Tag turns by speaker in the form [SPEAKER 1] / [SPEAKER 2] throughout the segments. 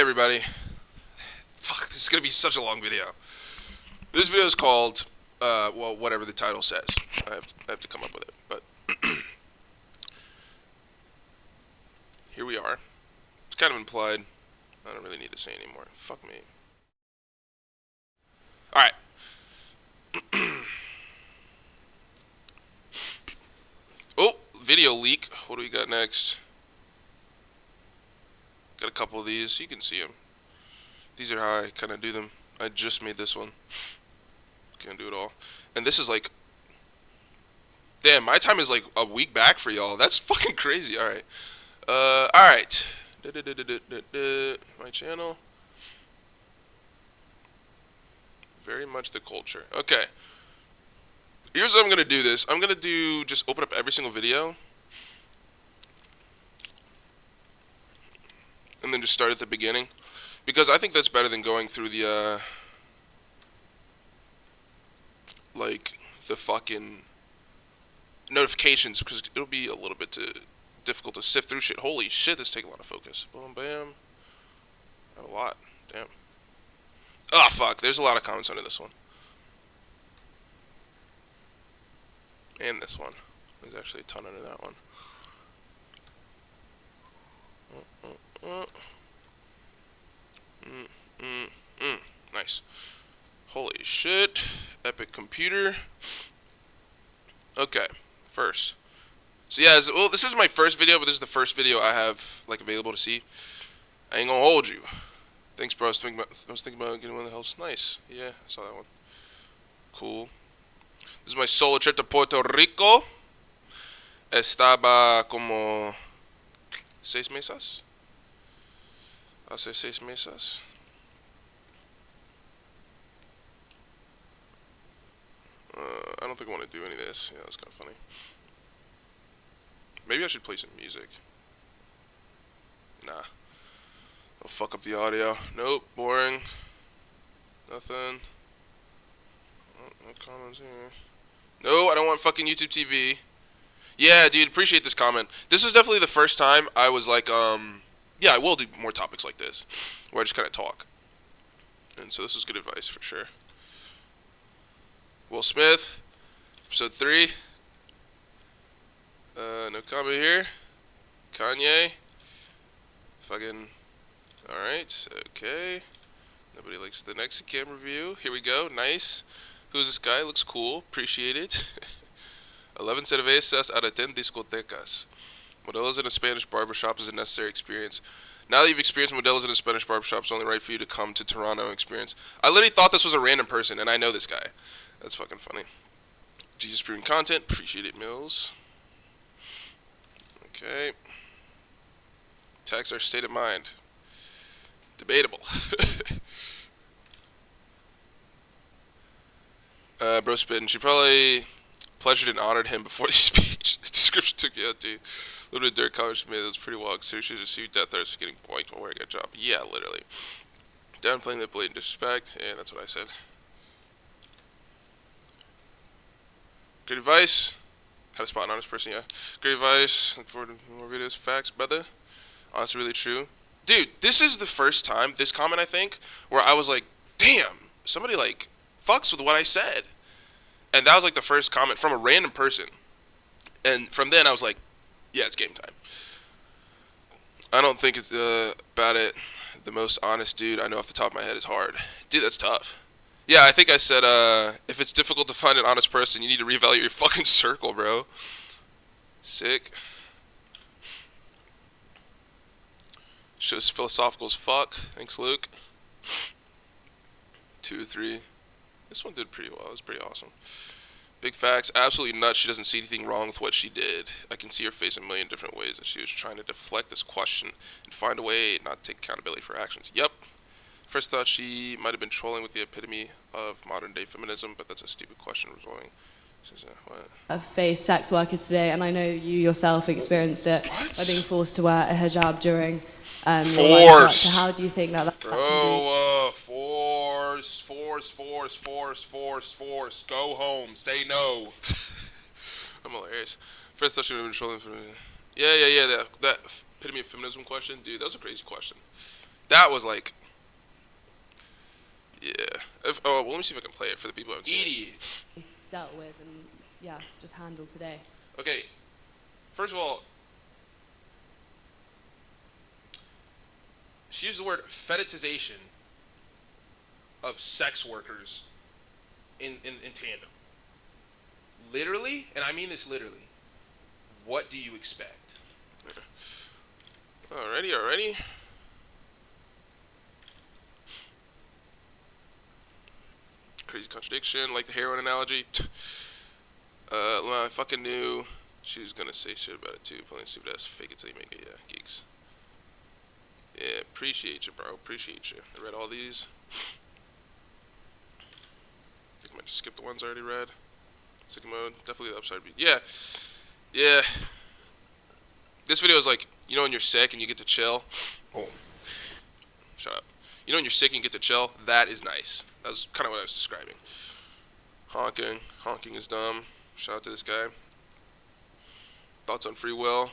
[SPEAKER 1] everybody. Fuck, this is gonna be such a long video. This video is called, well, whatever the title says. I have to come up with it, but here we are. It's kind of implied. I don't really need to say anymore. Fuck me. Alright. Oh, video leak. What do we got next? Got a couple of these. You can see them. These are how I kind of do them. I just made this one. Can't do it all. And this is like... Damn, my time is like a week back for y'all. That's fucking crazy. Alright. Alright. My channel. Very much the culture. Okay. Here's how I'm going to do this. I'm going to do... Just open up every single video. And then just start at the beginning. Because I think that's better than going through the, like, the fucking notifications, because it'll be a little bit too difficult to sift through shit. Holy shit, this takes a lot of focus. Boom, bam. Not a lot. Damn. Ah, fuck. There's a lot of comments under this one. And this one. There's actually a ton under that one. Nice. Holy shit. Epic computer. Okay. First. So yeah, well, this is my first video, but this is the first video I have, like, available to see. I ain't gonna hold you. Thanks, bro. I was thinking about getting one of the hells. Nice. Yeah, I saw that one. Cool. This is my solo trip to Puerto Rico. Estaba como 6 meses. Hace 6 meses. I don't think I want to do any of this. Yeah, that's kind of funny. Maybe I should play some music. Nah. I'll fuck up the audio. Nope. Boring. Nothing. Oh, no comments here. No, I don't want fucking YouTube TV. Yeah, dude, appreciate this comment. This is definitely the first time I was like, yeah, I will do more topics like this, where I just kind of talk. And so this is good advice for sure. Will Smith, episode 3. No comment here. Kanye. Fucking. Alright, okay. Nobody likes the next cam review. Here we go, nice. Who's this guy? Looks cool. Appreciate it. 11 cervezas out of 10 discotecas. Modelos in a Spanish barbershop is a necessary experience. Now that you've experienced Modelos in a Spanish barbershop, it's only right for you to come to Toronto and experience. I literally thought this was a random person, and I know this guy. That's fucking funny. Jesus Brewing content. Appreciate it, Mills. Okay. Tax our state of mind. Debatable. Bro spitting. She probably pleasured and honored him before the speech. His description took you out, dude. A little bit of dirt college for me. That was pretty wild. Seriously, just see death threats for getting boinked while wearing a job. Yeah, literally. Downplaying the blatant disrespect. Yeah, that's what I said. Good advice. How to spot an honest person, yeah. Great advice. Look forward to more videos. Facts, brother. Honestly, really true. Dude, this is the first time, this comment, I think, where I was like, damn, somebody, like, fucks with what I said. And that was, like, the first comment from a random person. And from then, I was like, yeah, it's game time. I don't think it's about it. The most honest dude I know off the top of my head is hard. Dude, that's tough. Yeah, I think I said, if it's difficult to find an honest person, you need to reevaluate your fucking circle, bro. Sick. Show's philosophical as fuck. Thanks, Luke. 2, 3. This one did pretty well. It was pretty awesome. Big facts. Absolutely nuts. She doesn't see anything wrong with what she did. I can see her face a million different ways, and she was trying to deflect this question and find a way not to take accountability for her actions. Yep. First thought she might have been trolling with the epitome of modern-day feminism, but that's a stupid question resolving. What?
[SPEAKER 2] I've faced sex workers today, and I know you yourself experienced it by being forced to wear a hijab during your life work. So how do you think that can be?
[SPEAKER 1] Force. Go home. Say no. I'm hilarious. First thought she would have been trolling for me. Yeah. That epitome of feminism question, dude. That was a crazy question. That was like, yeah. Oh, well, let me see if I can play it for the people who haven't seen it.
[SPEAKER 2] Dealt with and yeah, just handled today.
[SPEAKER 1] Okay, first of all, she used the word fetishization of sex workers in tandem. Literally, and I mean this literally, what do you expect? Alrighty. Crazy contradiction, like the heroin analogy. I fucking knew she was gonna say shit about it too. Playing stupid ass, fake it till you make it. Yeah, geeks. Yeah, appreciate you, bro. Appreciate you. I read all these. I might just skip the ones I already read. Sick mode, definitely the upside beat. Yeah. This video is like, you know when you're sick and you get to chill? Oh. Shut up. You know when you're sick and you get to chill? That is nice. That was kind of what I was describing. Honking. Honking is dumb. Shout out to this guy. Thoughts on free will?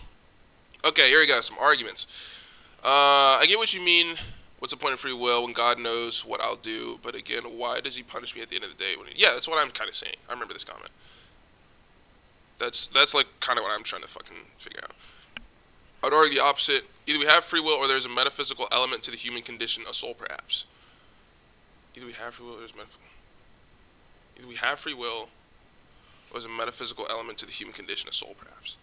[SPEAKER 1] Okay, here we go. Some arguments. I get what you mean. What's the point of free will when God knows what I'll do? But again, why does he punish me at the end of the day? Yeah, that's what I'm kind of saying. I remember this comment. That's like kind of what I'm trying to fucking figure out. I'd argue the opposite. Either we have free will or there's a metaphysical element to the human condition, a soul perhaps. Either we have free will or there's Either we have free will or there's a metaphysical element to the human condition, a soul perhaps.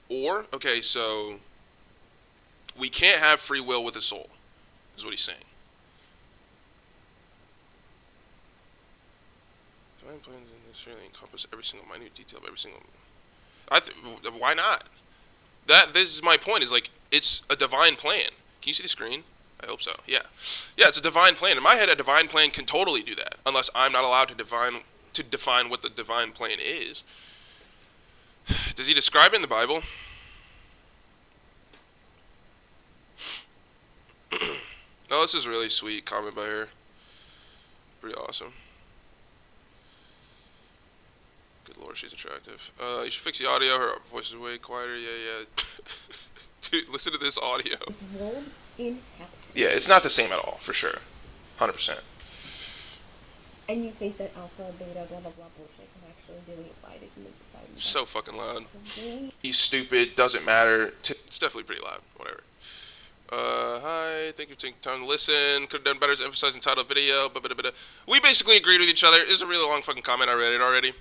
[SPEAKER 1] Or, okay, so we can't have free will with a soul, is what he's saying. Divine plans necessarily encompass every single minute detail of every single. Why not? This is my point. Is like it's a divine plan. Can you see the screen? I hope so. Yeah, it's a divine plan. In my head, a divine plan can totally do that, unless I'm not allowed to define what the divine plan is. Does he describe it in the Bible? Oh, this is a really sweet comment by her. Pretty awesome. Good lord, she's attractive. You should fix the audio. Her voice is way quieter. Yeah. Dude, listen to this audio. Yeah, it's not the same at all, for sure. 100%.
[SPEAKER 3] And you think that alpha, beta, blah, blah, blah bullshit can actually really apply to human society?
[SPEAKER 1] So fucking loud. He's stupid, doesn't matter. It's definitely pretty loud. Whatever. Hi, thank you for taking time to listen. Could have done better as emphasizing title of video. We basically agreed with each other. It was a really long fucking comment. I read it already.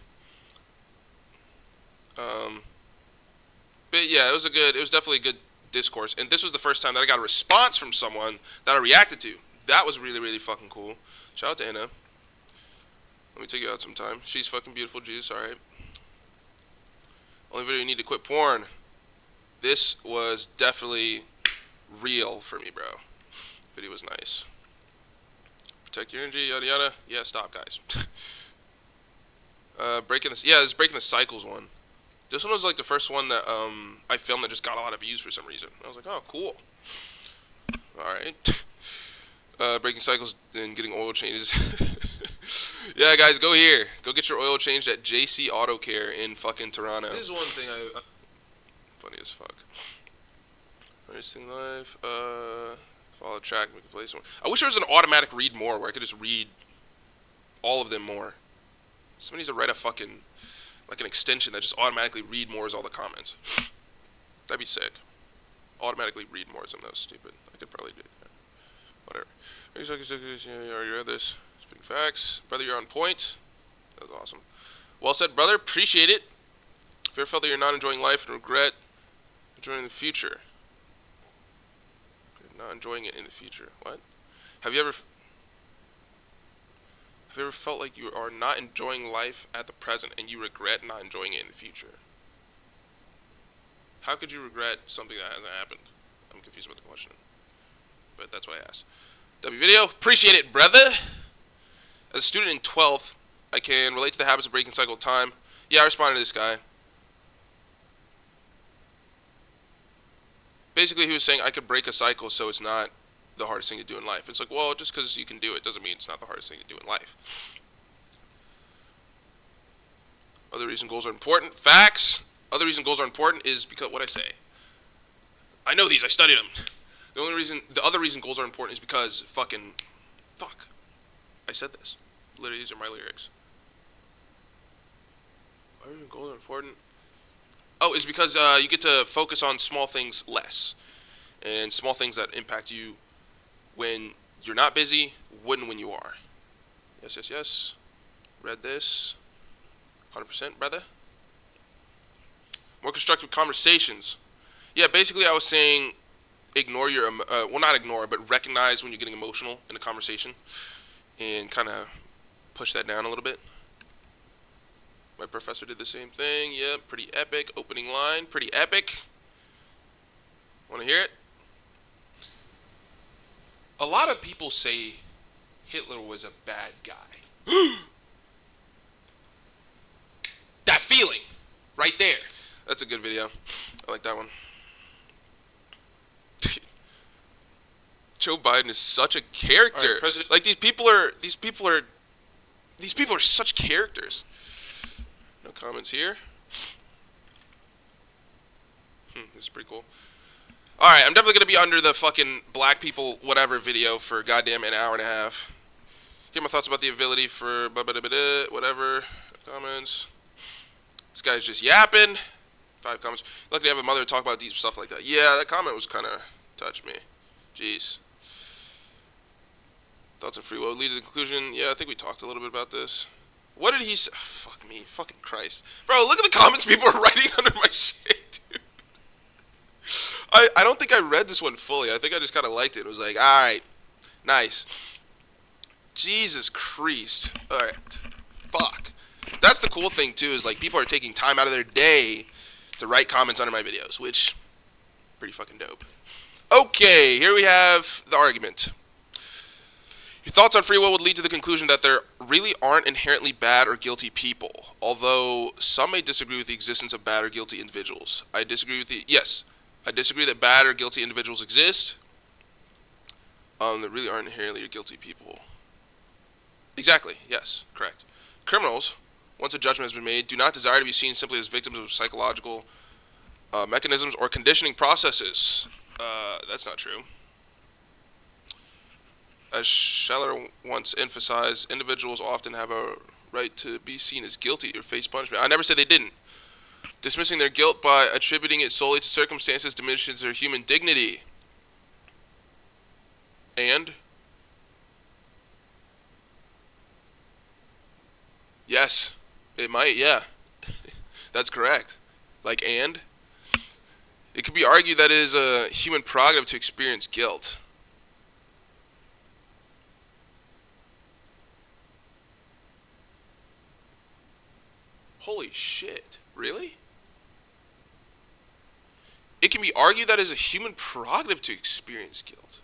[SPEAKER 1] But yeah, it was definitely a good discourse. And this was the first time that I got a response from someone that I reacted to. That was really, really fucking cool. Shout out to Anna. Let me take you out sometime. She's fucking beautiful, Jesus, alright. Only video you need to quit porn. This was definitely real for me, bro. Video was nice. Protect your energy, yada yada. Yeah, stop, guys. This breaking the cycles one. This one was like the first one that I filmed that just got a lot of views for some reason. I was like, oh, cool. Alright. Breaking cycles and getting oil changes. Yeah, guys, go here. Go get your oil changed at JC Auto Care in fucking Toronto. This is one thing funny as fuck. Racing life. Follow track. Make a place. I wish there was an automatic read more where I could just read all of them more. Somebody needs to write a fucking like an extension that just automatically read more as all the comments. That'd be sick. Automatically read more as them. That was stupid. I could probably do that. Whatever. Are you read this? Speaking facts. Brother, you're on point. That was awesome. Well said, brother. Appreciate it. Have you ever felt that you're not enjoying life and regret enjoying the future? Not enjoying it in the future. What? Have you ever felt like you are not enjoying life at the present and you regret not enjoying it in the future? How could you regret something that hasn't happened? I'm confused about the question. But that's what I asked. W video. Appreciate it, brother. As a student in 12th, I can relate to the habits of breaking cycle time. Yeah, I responded to this guy. Basically, he was saying I could break a cycle so it's not the hardest thing to do in life. It's like, well, just because you can do it doesn't mean it's not the hardest thing to do in life. Other reason goals are important. Facts. Other reason goals are important is because what I say. I know these. I studied them. The other reason goals are important is because fuck. I said this. Literally, these are my lyrics. Why are goals are important? Oh, it's because you get to focus on small things less, and small things that impact you when you're not busy, wouldn't when you are. Yes, yes, yes. Read this. 100%, brother. More constructive conversations. Yeah, basically I was saying ignore your, well, not ignore, but recognize when you're getting emotional in a conversation and kind of push that down a little bit. My professor did the same thing. Yep, pretty epic. Opening line, pretty epic. Want to hear it? A lot of people say Hitler was a bad guy. That feeling, right there. That's a good video. I like that one. Joe Biden is such a character. Right, like these people are such characters. No comments here. This is pretty cool. Alright, I'm definitely gonna be under the fucking black people whatever video for goddamn an hour and a half. Hear my thoughts about the ability for whatever. Comments. This guy's just yapping. 5 comments. Luckily I have a mother to talk about deep stuff like that. Yeah, that comment was kinda touched me. Jeez. Thoughts on free will lead to the conclusion. Yeah, I think we talked a little bit about this. What did he say? Oh, fuck me. Fucking Christ. Bro, look at the comments people are writing under my shit, dude. I don't think I read this one fully. I think I just kind of liked it. It was like, alright. Nice. Jesus Christ. Alright. Fuck. That's the cool thing, too, is like people are taking time out of their day to write comments under my videos, which, pretty fucking dope. Okay, here we have the argument. Your thoughts on free will would lead to the conclusion that there really aren't inherently bad or guilty people, although some may disagree with the existence of bad or guilty individuals. I disagree that bad or guilty individuals exist. There really aren't inherently guilty people. Exactly, yes, correct. Criminals, once a judgment has been made, do not desire to be seen simply as victims of psychological mechanisms or conditioning processes. That's not true. As Scheller once emphasized, individuals often have a right to be seen as guilty or face punishment. I never said they didn't. Dismissing their guilt by attributing it solely to circumstances diminishes their human dignity. And? Yes, it might, yeah. That's correct. Like, and? It could be argued that it is a human prerogative to experience guilt. Holy shit. Really? It can be argued that it is a human prerogative to experience guilt.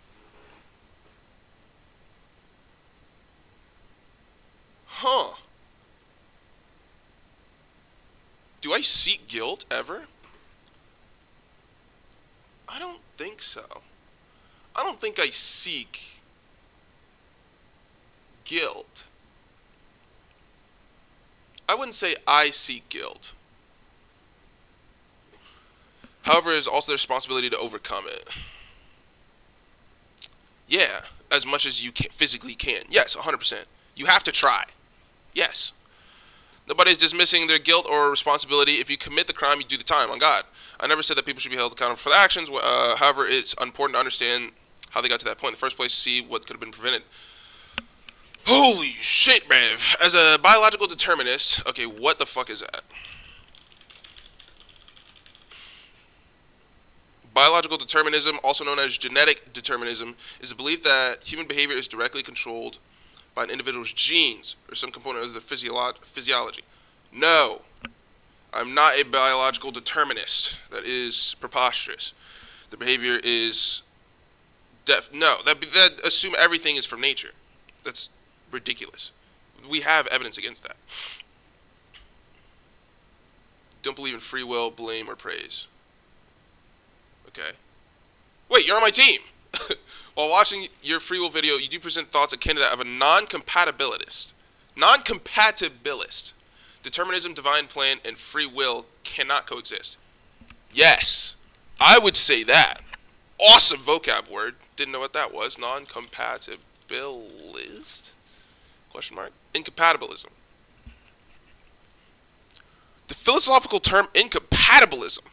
[SPEAKER 1] Huh. Do I seek guilt ever? I don't think so. I don't think I seek guilt. I wouldn't say I seek guilt. However, it is also the responsibility to overcome it. Yeah, as much as you physically can. Yes, 100%. You have to try. Yes. Nobody's dismissing their guilt or responsibility. If you commit the crime, you do the time, on God. I never said that people should be held accountable for their actions. However, it's important to understand how they got to that point in the first place to see what could have been prevented. Holy shit, bruv. As a biological determinist, okay, what the fuck is that? Biological determinism, also known as genetic determinism, is the belief that human behavior is directly controlled by an individual's genes or some component of their physiology. No, I'm not a biological determinist. That is preposterous. The behavior is no, that assume everything is from nature. That's ridiculous. We have evidence against that. Don't believe in free will, blame, or praise. Okay. Wait, you're on my team. While watching your free will video, you do present thoughts akin to that of a non-compatibilist. Non-compatibilist. Determinism, divine plan, and free will cannot coexist. Yes, I would say that. awesome vocab word. Didn't know what that was. Non-compatibilist? Question mark. Incompatibilism. The philosophical term incompatibilism.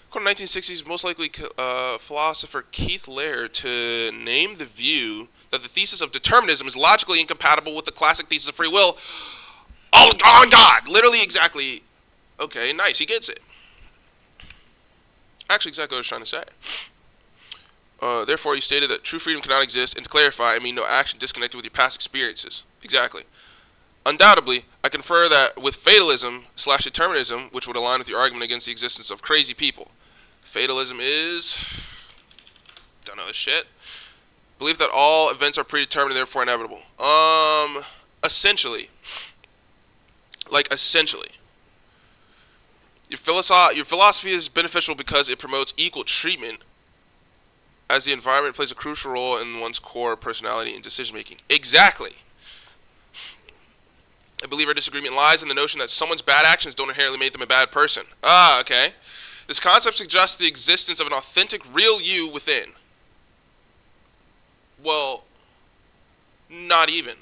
[SPEAKER 1] According to 1960s, most likely philosopher Keith Laird to name the view that the thesis of determinism is logically incompatible with the classic thesis of free will. Oh, God! Literally, exactly. Okay, nice. He gets it. Actually, exactly what I was trying to say. Therefore, he stated that true freedom cannot exist, and to clarify, I mean no action disconnected with your past experiences. Exactly. Undoubtedly, I confer that with fatalism/determinism, which would align with your argument against the existence of crazy people. Fatalism is... don't know this shit. Belief that all events are predetermined and therefore inevitable. Essentially. Essentially. Your philosophy is beneficial because it promotes equal treatment as the environment plays a crucial role in one's core personality and decision-making. Exactly. I believe our disagreement lies in the notion that someone's bad actions don't inherently make them a bad person. Okay. This concept suggests the existence of an authentic, real you within. Well, not even.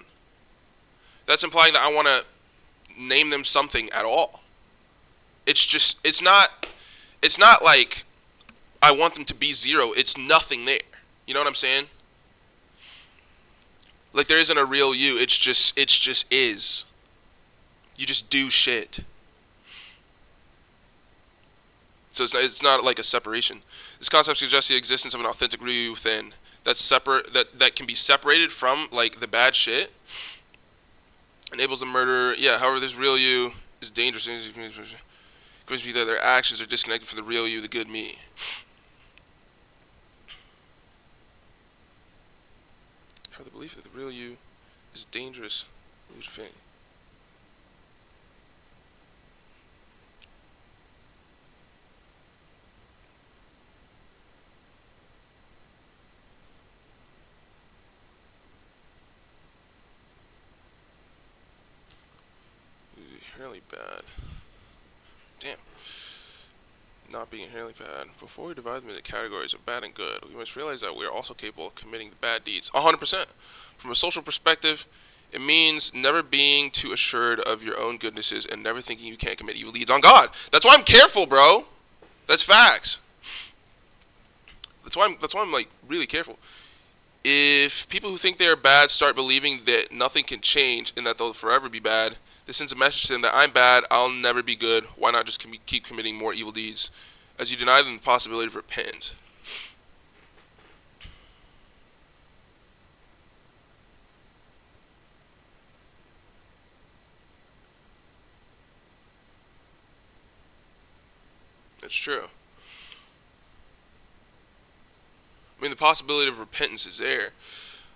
[SPEAKER 1] That's implying that I want to name them something at all. It's not like I want them to be zero. It's nothing there. You know what I'm saying? Like, there isn't a real you. It's just is. You just do shit. So it's not like a separation. This concept suggests the existence of an authentic real you within that's separate, that can be separated from like the bad shit. Enables the murder. Yeah. However, this real you is dangerous. Convince me that their actions are disconnected from the real you, the good me. However, the belief that the real you is dangerous. Inherently bad. Damn. Not being inherently bad. Before we divide them into categories of bad and good, we must realize that we are also capable of committing bad deeds. 100%. From a social perspective, it means never being too assured of your own goodnesses and never thinking you can't commit evil deeds on God. That's why I'm careful, bro. That's facts. That's why I'm like really careful. If people who think they are bad start believing that nothing can change and that they'll forever be bad, this sends a message to them that I'm bad, I'll never be good. Why not just keep committing more evil deeds? As you deny them the possibility of repentance. That's true. I mean, the possibility of repentance is there.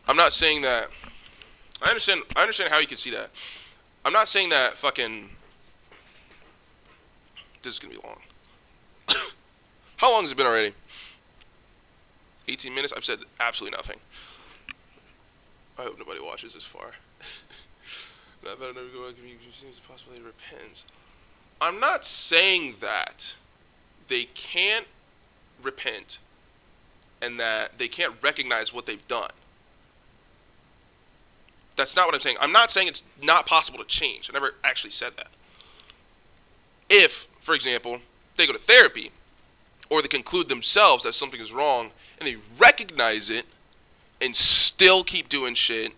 [SPEAKER 1] I'm not saying that. I understand how you can see that. I'm not saying that fucking. This is gonna be long. How long has it been already? 18 minutes? I've said absolutely nothing. I hope nobody watches this far. I better never go back to you. Seems the possibility of repentance. I'm not saying that they can't repent and that they can't recognize what they've done. That's not what I'm saying. I'm not saying it's not possible to change. I never actually said that. If, for example, they go to therapy or they conclude themselves that something is wrong and they recognize it and still keep doing shit,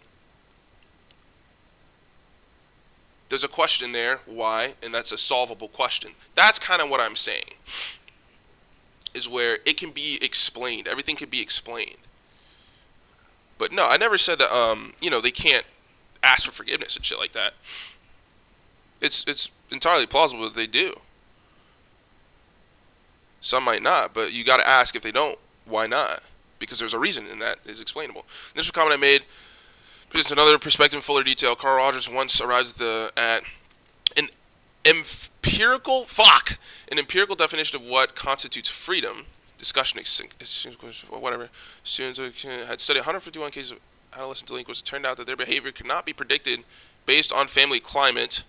[SPEAKER 1] there's a question there, why, and that's a solvable question. That's kind of what I'm saying, is where it can be explained. Everything can be explained. But no, I never said that, they can't ask for forgiveness and shit like that. It's entirely plausible that they do. Some might not, but you got to ask if they don't, why not? Because there's a reason, and that is explainable. The initial comment I made presents another perspective in fuller detail. Carl Rogers once arrived at an empirical definition of what constitutes freedom. Discussion, whatever. Students had studied 151 cases of adolescent delinquents. It turned out that their behavior could not be predicted based on family climate.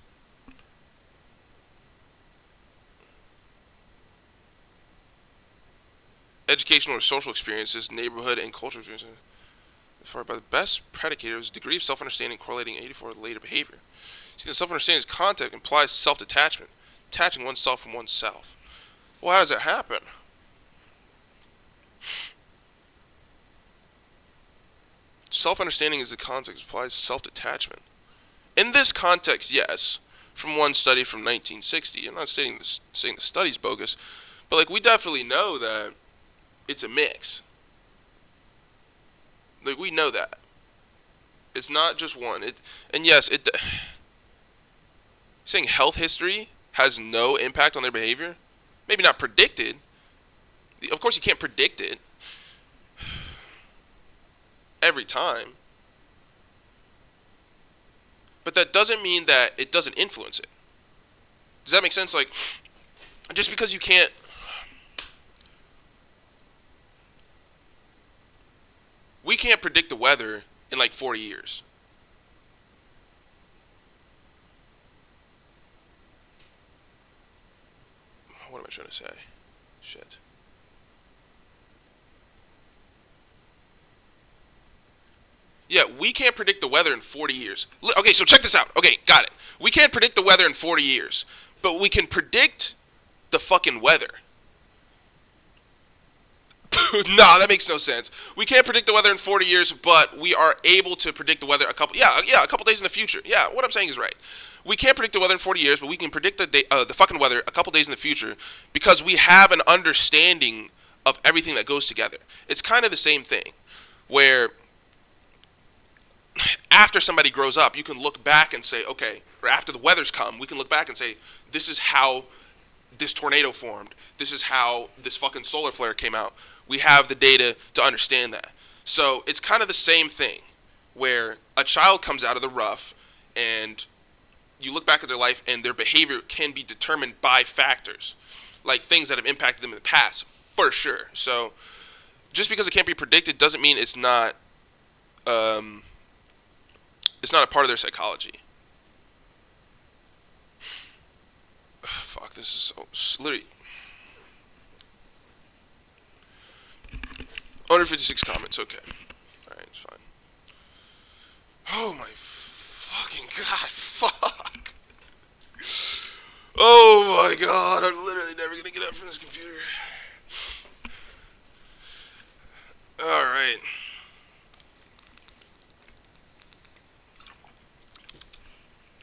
[SPEAKER 1] educational or social experiences, neighborhood and cultural experiences, defined by the best predicators, degree of self-understanding correlating 84 with later behavior. See, the self-understanding's context implies self-detachment, detaching oneself from oneself. Well, how does that happen? Self-understanding is the context, implies self-detachment. In this context, yes, from one study from 1960, I'm not saying the study's bogus, but like we definitely know that it's a mix. Like we know that. It's not just one. And yes, saying health history has no impact on their behavior, maybe not predicted. Of course, you can't predict it every time. But that doesn't mean that it doesn't influence it. Does that make sense? Like, just because you can't... We can't predict the weather in like 40 years. What am I trying to say? Shit. Yeah, we can't predict the weather in 40 years. Okay, so check this out. Okay, got it. We can't predict the weather in 40 years, but we can predict the fucking weather. Nah, that makes no sense. We can't predict the weather in 40 years, but we are able to predict the weather a couple days in the future. Yeah, what I'm saying is right. We can't predict the weather in 40 years, but we can predict the fucking weather a couple days in the future because we have an understanding of everything that goes together. It's kind of the same thing, where after somebody grows up, you can look back and say, okay, or after the weather's come, we can look back and say, this is how this tornado formed. This is how this fucking solar flare came out. We have the data to understand that. So it's kind of the same thing, where a child comes out of the rough and you look back at their life and their behavior can be determined by factors, like things that have impacted them in the past, for sure. So just because it can't be predicted doesn't mean it's not a part of their psychology. Fuck, this is so literally 156 comments. Okay, all right, it's fine. Oh my fucking god, fuck. Oh my god, I'm literally never gonna get up from this computer. All right.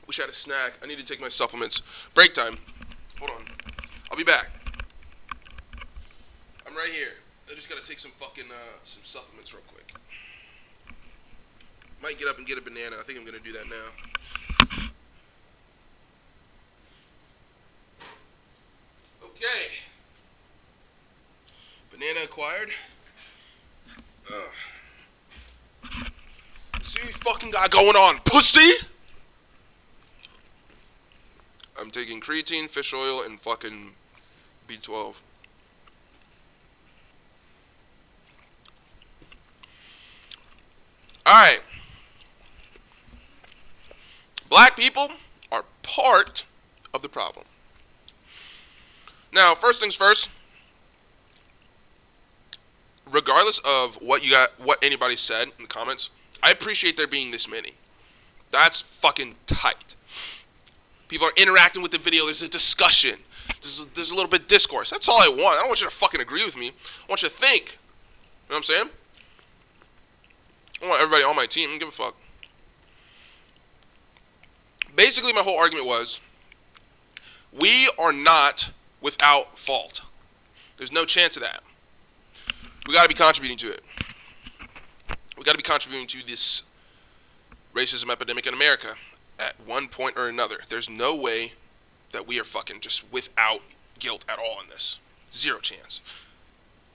[SPEAKER 1] Wish I had a snack. I need to take my supplements. Break time. Hold on. I'll be back. I'm right here. I just gotta take some fucking some supplements real quick. Might get up and get a banana. I think I'm gonna do that now. Okay. Banana acquired. See what you fucking got going on, pussy? I'm taking creatine, fish oil, and fucking B12. Alright. Black people are part of the problem. Now, first things first, regardless of what anybody said in the comments, I appreciate there being this many. That's fucking tight. People are interacting with the video. There's a discussion. There's a little bit of discourse. That's all I want. I don't want you to fucking agree with me. I want you to think. You know what I'm saying? I want everybody on my team. I don't give a fuck. Basically, my whole argument was, we are not without fault. There's no chance of that. We got to be contributing to it. We got to be contributing to this racism epidemic in America at one point or another. There's no way that we are fucking just without guilt at all in this. Zero chance.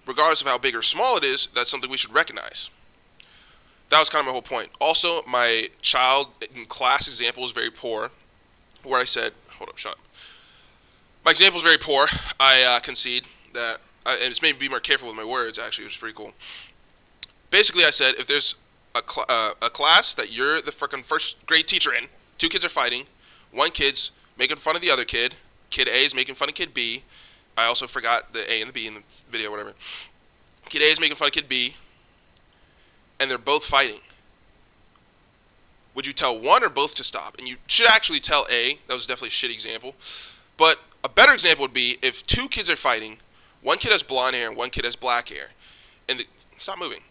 [SPEAKER 1] Regardless of how big or small it is, that's something we should recognize. That was kind of my whole point. Also, my child in class example is very poor, where I said, hold up, shut up. My example is very poor. I concede that, and it's made me be more careful with my words, actually, which is pretty cool. Basically, I said, if there's a class that you're the freaking first grade teacher in, two kids are fighting, one kid's making fun of the other kid A is making fun of kid B. I also forgot the A and the B in the video, whatever. Kid A is making fun of Kid B, and they're both fighting. Would you tell one or both to stop? And you should actually tell A. That was definitely a shit example. But a better example would be if two kids are fighting, one kid has blonde hair and one kid has black hair. And stop moving.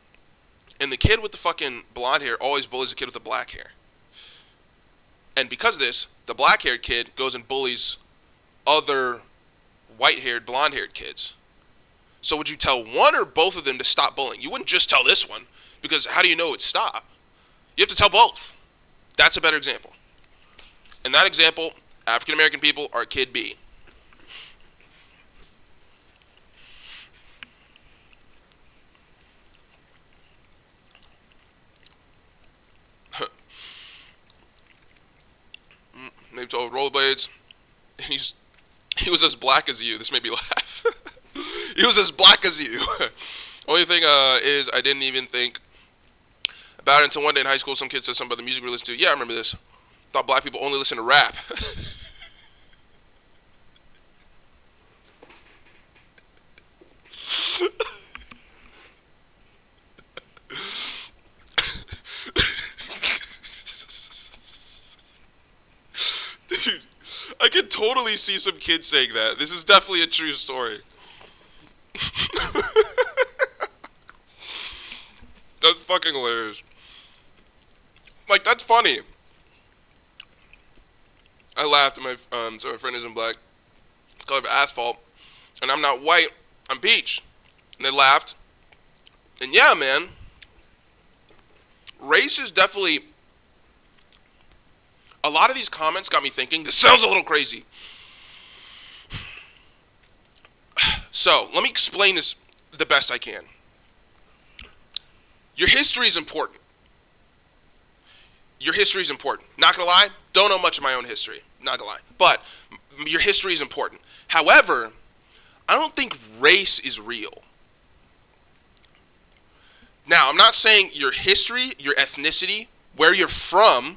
[SPEAKER 1] And the kid with the fucking blonde hair always bullies the kid with the black hair. And because of this, the black-haired kid goes and bullies other white-haired, blonde-haired kids. So would you tell one or both of them to stop bullying? You wouldn't just tell this one, because how do you know it's stop? You have to tell both. That's a better example. In that example, African-American people are Kid B. They told rollerblades, and he was as black as you. This made me laugh. He was as black as you. Only thing is I didn't even think about it until one day in high school. Some kid said something about the music we listened to. Yeah, I remember this. Thought black people only listen to rap. Dude, I could totally see some kids saying that. This is definitely a true story. That's fucking hilarious. Like, that's funny. I laughed at so my friend isn't black. It's color of asphalt. And I'm not white, I'm peach. And they laughed. And yeah, man. Race is definitely... A lot of these comments got me thinking, this sounds a little crazy. So, let me explain this the best I can. Your history is important. Your history is important. Not gonna lie, don't know much of my own history. Not gonna lie. But your history is important. However, I don't think race is real. Now, I'm not saying your history, your ethnicity, where you're from,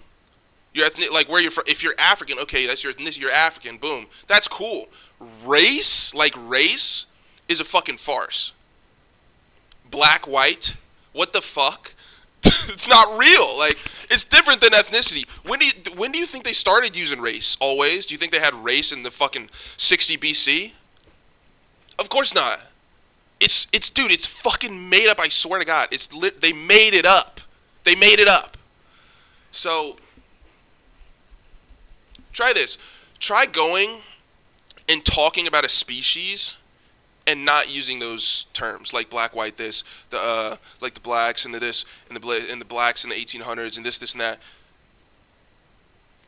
[SPEAKER 1] like where you're from. If you're African, okay, that's your ethnicity. You're African. Boom. That's cool. Race, like race, is a fucking farce. Black, white, what the fuck? It's not real. Like, it's different than ethnicity. When do you think they started using race? Always? Do you think they had race in the fucking 60 BC? Of course not. It's dude, it's fucking made up. I swear to God, they made it up. They made it up. So. Try this. Try going and talking about a species and not using those terms like black, white, this, like the blacks and the this and the blacks in the 1800s and this and that.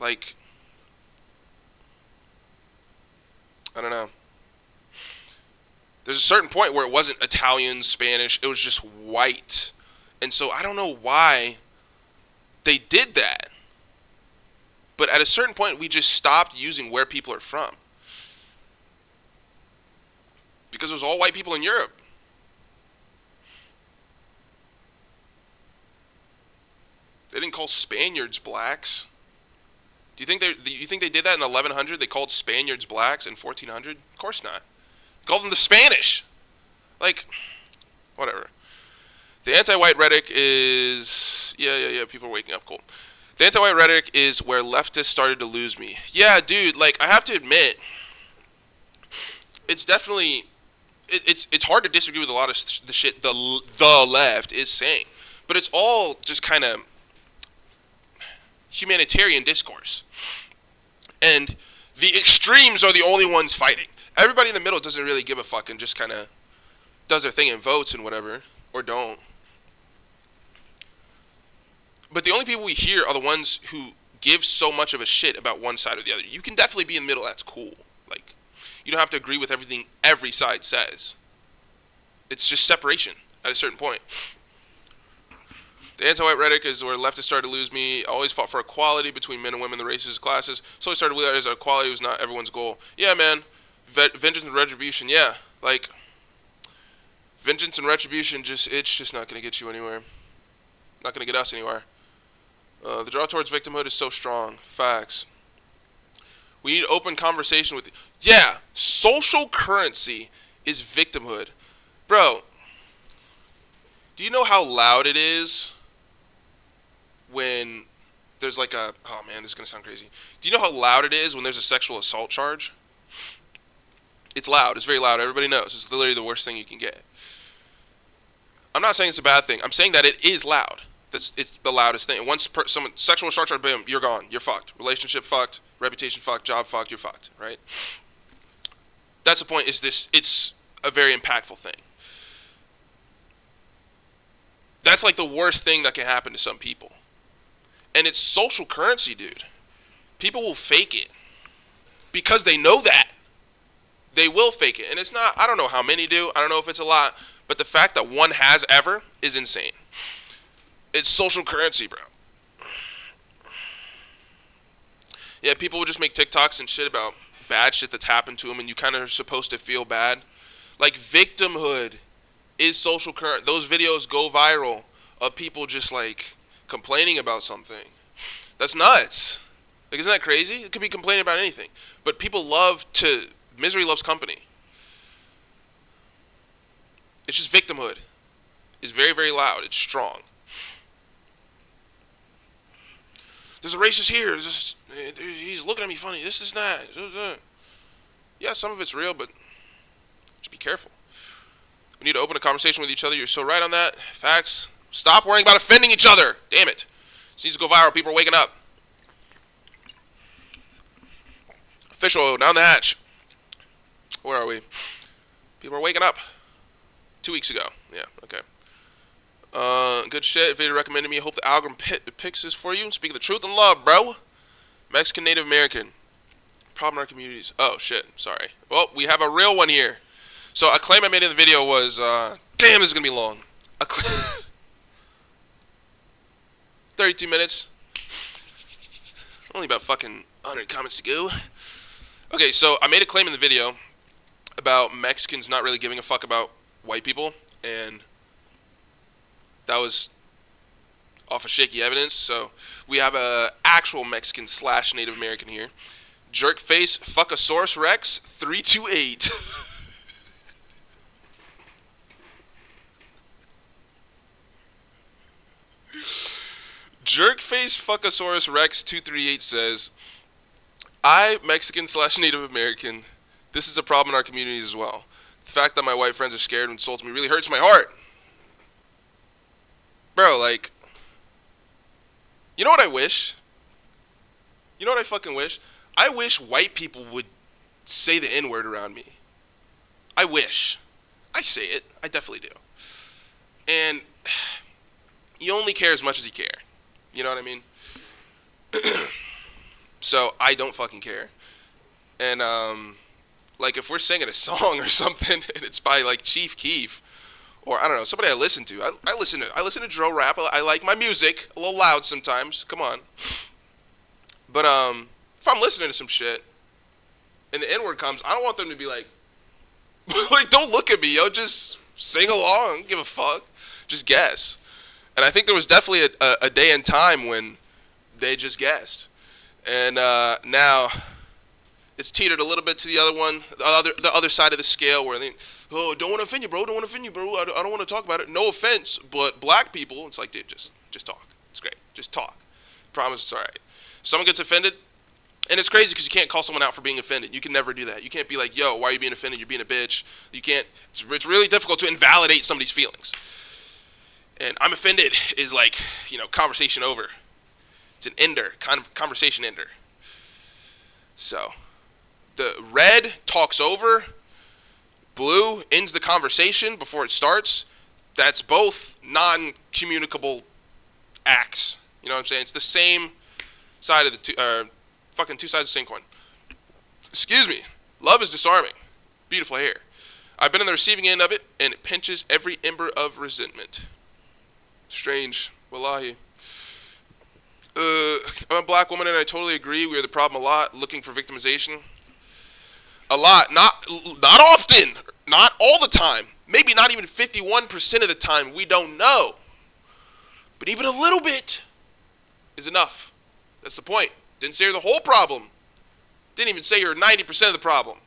[SPEAKER 1] Like, I don't know. There's a certain point where it wasn't Italian, Spanish, it was just white. And so I don't know why they did that. But at a certain point, we just stopped using where people are from. Because it was all white people in Europe. They didn't call Spaniards blacks. Do you think they did that in 1100? They called Spaniards blacks in 1400? Of course not. They called them the Spanish. Like, whatever. The anti-white rhetoric is... Yeah, people are waking up. Cool. The anti-white rhetoric is where leftists started to lose me. Yeah, dude, like, I have to admit, it's definitely, it's hard to disagree with a lot of the shit the left is saying. But it's all just kind of humanitarian discourse. And the extremes are the only ones fighting. Everybody in the middle doesn't really give a fuck and just kind of does their thing and votes and whatever, or don't. But the only people we hear are the ones who give so much of a shit about one side or the other. You can definitely be in the middle. That's cool. Like, you don't have to agree with everything every side says. It's just separation at a certain point. The anti-white rhetoric is where leftists started to lose me. Always fought for equality between men and women, the races, classes. So I started to realize that equality was not everyone's goal. Yeah, man. Vengeance and retribution. Yeah. Like, vengeance and retribution, it's just not going to get you anywhere. Not going to get us anywhere. The draw towards victimhood is so strong. Facts. We need open conversation with... Yeah, social currency is victimhood. Bro, Do you know how loud it is when there's like a... Oh, man, this is going to sound crazy. Do you know how loud it is when there's a sexual assault charge? It's loud. It's very loud. Everybody knows. It's literally the worst thing you can get. I'm not saying it's a bad thing. I'm saying that it is loud. It's the loudest thing. Once someone sexual assault charge, boom, you're gone. You're fucked. Relationship fucked. Reputation fucked. Job fucked. You're fucked. Right? That's the point. Is this? It's a very impactful thing. That's like the worst thing that can happen to some people. And it's social currency, dude. People will fake it because they know that. They will fake it. And it's not, I don't know how many do. I don't know if it's a lot. But the fact that one has ever is insane. It's social currency, bro. Yeah, people will just make TikToks and shit about bad shit that's happened to them, and you kind of are supposed to feel bad. Like, victimhood is social currency. Those videos go viral of people just, like, complaining about something. That's nuts. Like, isn't that crazy? It could be complaining about anything. But people love to... Misery loves company. It's just victimhood. It's very, very loud. It's strong. There's a racist here. He's looking at me funny. This is that. Yeah, some of it's real, but just be careful. We need to open a conversation with each other. You're so right on that. Facts. Stop worrying about offending each other. Damn it. This needs to go viral. People are waking up. Official, down the hatch. Where are we? People are waking up. 2 weeks ago. Yeah, okay. Good shit. Video recommended me. I hope the algorithm picks this for you. Speaking the truth and love, bro. Mexican Native American. Problem in our communities. Oh, shit. Sorry. Well, we have a real one here. So, a claim I made in the video was, damn, this is going to be long. 32 minutes. Only about fucking 100 comments to go. Okay, so I made a claim in the video about Mexicans not really giving a fuck about white people, and that was off of shaky evidence. So we have a actual Mexican / Native American here. Jerkface Fuckosaurus Rex 328. Jerkface Fuckosaurus Rex 238 says, I, Mexican / Native American, this is a problem in our communities as well. The fact that my white friends are scared and insults me really hurts my heart. Bro, like, you know what I wish? You know what I fucking wish? I wish white people would say the N-word around me. I wish. I say it. I definitely do. And you only care as much as you care. You know what I mean? So I don't fucking care. And like if we're singing a song or something and it's by like Chief Keef or I don't know, somebody I listen to. I listen to drill rap. I like my music a little loud sometimes. Come on. But if I'm listening to some shit and the N-word comes, I don't want them to be like like don't look at me, yo, just sing along, give a fuck. Just guess. And I think there was definitely a day and time when they just guessed. And now it's teetered a little bit to the other one, the other side of the scale where they, oh, don't want to offend you, bro. Don't want to offend you, bro. I don't want to talk about it. No offense, but black people, it's like, dude, just talk. It's great. Just talk. Promise it's all right. Someone gets offended, and it's crazy because you can't call someone out for being offended. You can never do that. You can't be like, yo, why are you being offended? You're being a bitch. You can't. It's really difficult to invalidate somebody's feelings. And I'm offended is like, conversation over. It's an ender, kind of conversation ender. So, the red talks over, blue ends the conversation before it starts. That's both non-communicable acts. You know what I'm saying? It's the same side of the fucking two sides of the same coin. Excuse me. Love is disarming. Beautiful hair. I've been on the receiving end of it, and it pinches every ember of resentment. Strange. Wallahi. I'm a black woman and I totally agree. We are the problem a lot. Looking for victimization. A lot. Not often. Not all the time. Maybe not even 51% of the time. We don't know. But even a little bit is enough. That's the point. Didn't say you're the whole problem. Didn't even say you're 90% of the problem.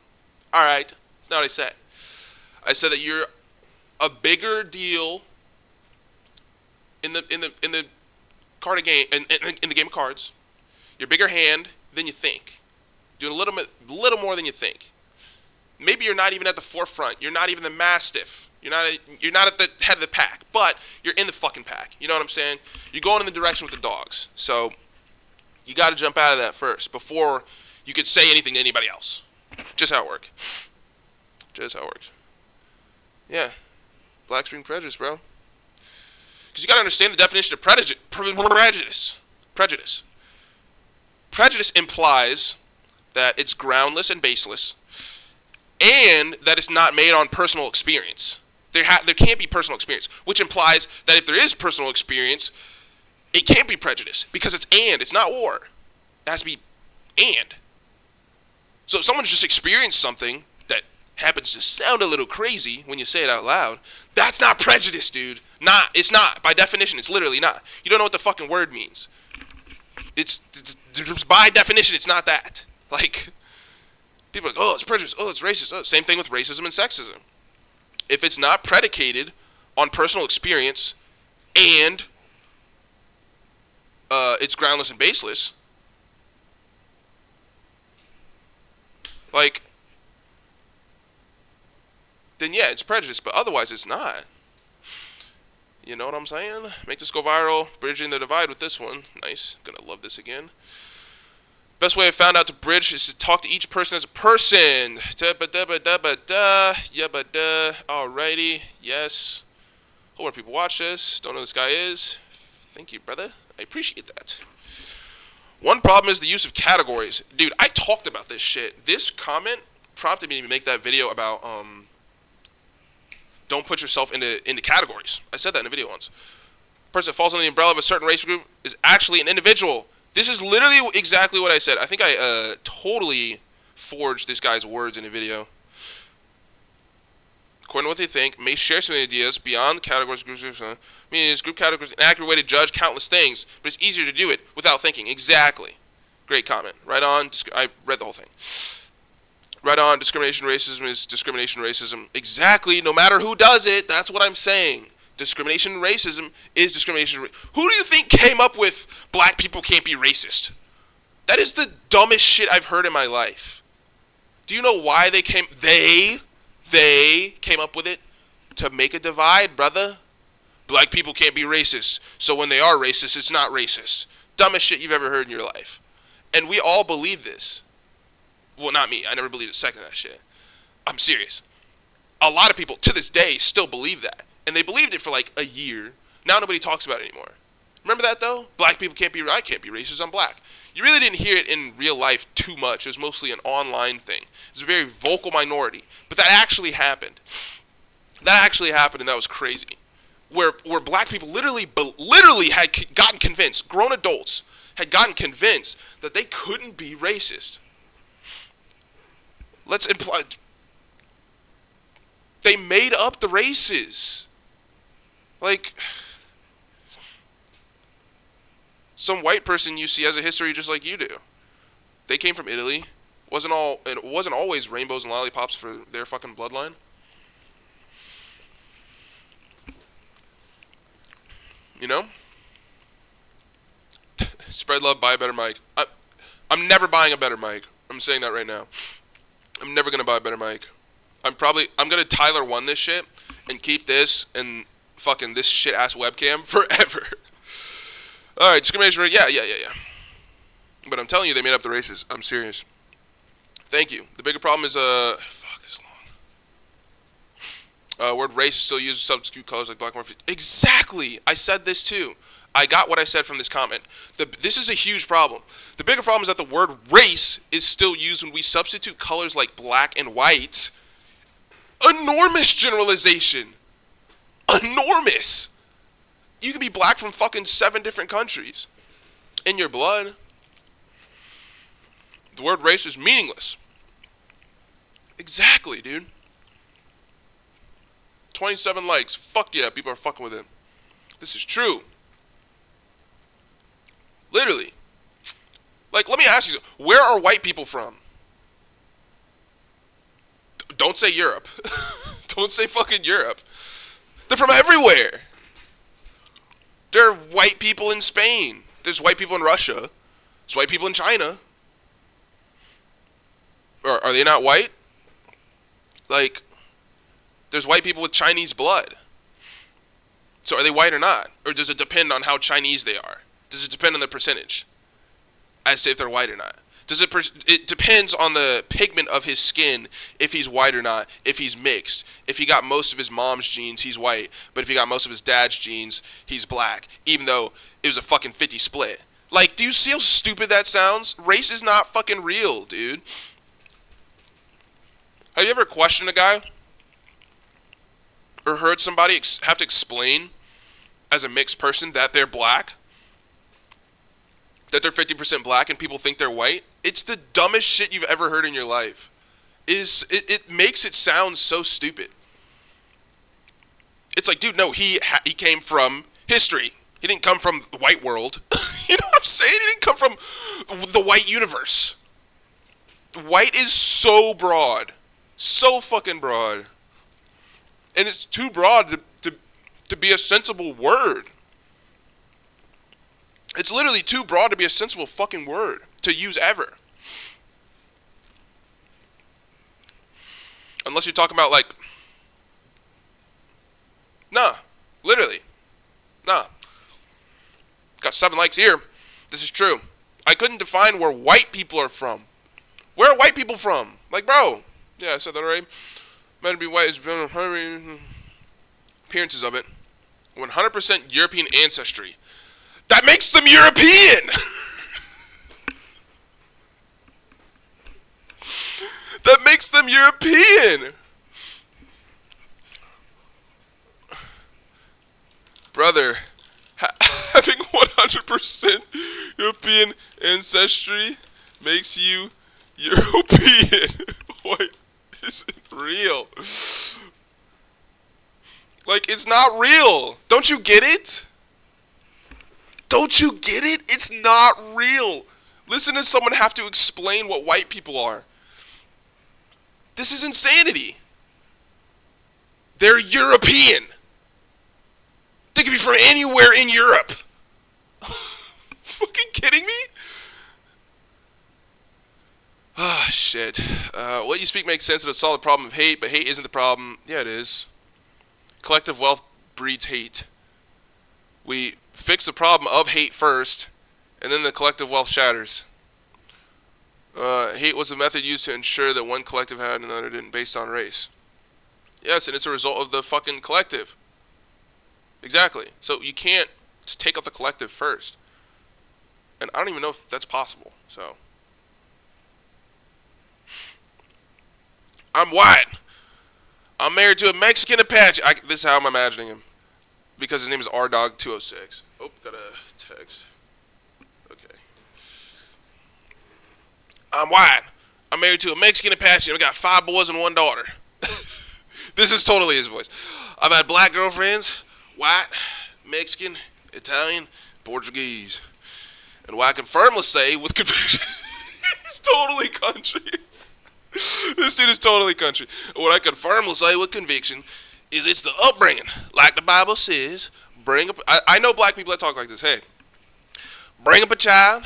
[SPEAKER 1] Alright. That's not what I said. I said that you're a bigger deal in the card game in the game of cards, you're bigger hand than you think. Doing a little more than you think. Maybe you're not even at the forefront. You're not even the mastiff. You're not at the head of the pack, but you're in the fucking pack. You know what I'm saying? You're going in the direction with the dogs. So you got to jump out of that first before you could say anything to anybody else. Just how it works. Just how it works. Yeah. Black screen prejudice, bro. Because you got to understand the definition of prejudice. Prejudice implies that it's groundless and baseless, and that it's not made on personal experience. There can't be personal experience, which implies that if there is personal experience, it can't be prejudice, because it's not war. It has to be and. So if someone's just experienced something that happens to sound a little crazy when you say it out loud, that's not prejudice, dude. It's not. By definition, it's literally not. You don't know what the fucking word means. It's by definition, it's not that. Like, people are like, oh, it's prejudice, oh, it's racist. Oh, same thing with racism and sexism. If it's not predicated on personal experience and it's groundless and baseless, like, then yeah, it's prejudice, but otherwise it's not. You know what I'm saying? Make this go viral, bridging the divide with this one. Nice, gonna love this again. Best way I found out to bridge is to talk to each person as a person. Alrighty, yes. Hope more people watch this. Don't know who this guy is. Thank you, brother. I appreciate that. One problem is the use of categories. Dude, I talked about this shit. This comment prompted me to make that video about don't put yourself into categories. I said that in a video once. A person that falls under the umbrella of a certain race group is actually an individual. This is literally exactly what I said. I think I totally forged this guy's words in a video. According to what they think, may share some ideas beyond categories, groups, meaning group categories an accurate way to judge countless things, but it's easier to do it without thinking. Exactly. Great comment. Right on. I read the whole thing. Right on. Discrimination, racism is discrimination, racism. Exactly. No matter who does it, that's what I'm saying. Discrimination and racism is discrimination. Who do you think came up with black people can't be racist? That is the dumbest shit I've heard in my life. Do you know why they came up with it? To make a divide, brother. Black people can't be racist, so when they are racist, it's not racist. Dumbest shit you've ever heard in your life. And we all believe this. Well, not me. I never believed a second of that shit. I'm serious. A lot of people, to this day, still believe that. And they believed it for like a year. Now nobody talks about it anymore. Remember that though? Black people can't be, I can't be racist, I'm black. You really didn't hear it in real life too much. It was mostly an online thing. It was a very vocal minority. But that actually happened. That actually happened, and that was crazy. Where black people literally had gotten convinced, grown adults had gotten convinced that they couldn't be racist. Let's imply they made up the races. Like, some white person you see has a history just like you do. They came from Italy. It wasn't always rainbows and lollipops for their fucking bloodline. You know? Spread love, buy a better mic. I'm never buying a better mic. I'm saying that right now. I'm never gonna buy a better mic. I'm gonna Tyler 1 this shit and keep this and fucking this shit ass webcam forever. Alright, discrimination rate, yeah. But I'm telling you, they made up the races. I'm serious. Thank you. The bigger problem is fuck this long. Word race is still used to substitute colors like black and white. Exactly. I said this too. I got what I said from this comment. This is a huge problem. The bigger problem is that the word race is still used when we substitute colors like black and white. Enormous generalization. Enormous. You could be black from fucking 7 different countries. In your blood. The word race is meaningless. Exactly, dude. 27 likes. Fuck yeah, people are fucking with it. This is true. Literally. Like, let me ask you, where are white people from? Don't say Europe. Don't say fucking Europe. They're from everywhere. There are white people in Spain. There's white people in Russia. There's white people in China. Or are they not white? Like, there's white people with Chinese blood. So are they white or not? Or does it depend on how Chinese they are? Does it depend on the percentage as to if they're white or not? It depends on the pigment of his skin, if he's white or not, if he's mixed. If he got most of his mom's genes, he's white. But if he got most of his dad's genes, he's black. Even though it was a fucking 50 split. Like, do you see how stupid that sounds? Race is not fucking real, dude. Have you ever questioned a guy? Or heard somebody have to explain as a mixed person that they're black? That they're 50% black and people think they're white? It's the dumbest shit you've ever heard in your life. It makes it sound so stupid. It's like, dude, no, he came from history. He didn't come from the white world. You know what I'm saying? He didn't come from the white universe. White is so broad. So fucking broad. And it's too broad to be a sensible word. It's literally too broad to be a sensible fucking word to use ever. Unless you're talking about, like... Nah. Literally. Nah. Got 7 likes here. This is true. I couldn't define where white people are from. Where are white people from? Like, bro. Yeah, I said that already. Meant to be white is appearances of it. 100% European ancestry. That makes them European! That makes them European! Brother, having 100% European ancestry makes you European. What isn't real? Like, it's not real. Don't you get it? Don't you get it? It's not real. Listen to someone have to explain what white people are. This is insanity. They're European. They could be from anywhere in Europe. Fucking kidding me? Ah, shit. What you speak makes sense of a solid problem of hate, but hate isn't the problem. Yeah, it is. Collective wealth breeds hate. We fix the problem of hate first, and then the collective wealth shatters. Hate was a method used to ensure that one collective had and another didn't, based on race. Yes, and it's a result of the fucking collective. Exactly. So you can't just take out the collective first. And I don't even know if that's possible, so. I'm white. I'm married to a Mexican Apache. This is how I'm imagining him. Because his name is RDog206. Oh, got a text. Okay. I'm white. I'm married to a Mexican Apache and I got 5 boys and 1 daughter. This is totally his voice. I've had black girlfriends, white, Mexican, Italian, Portuguese. And what I can firmly say with conviction, he's totally country. This dude is totally country. What I can firmly say with conviction is it's the upbringing. Like the Bible says, bring up... I know black people that talk like this. Hey, bring up a child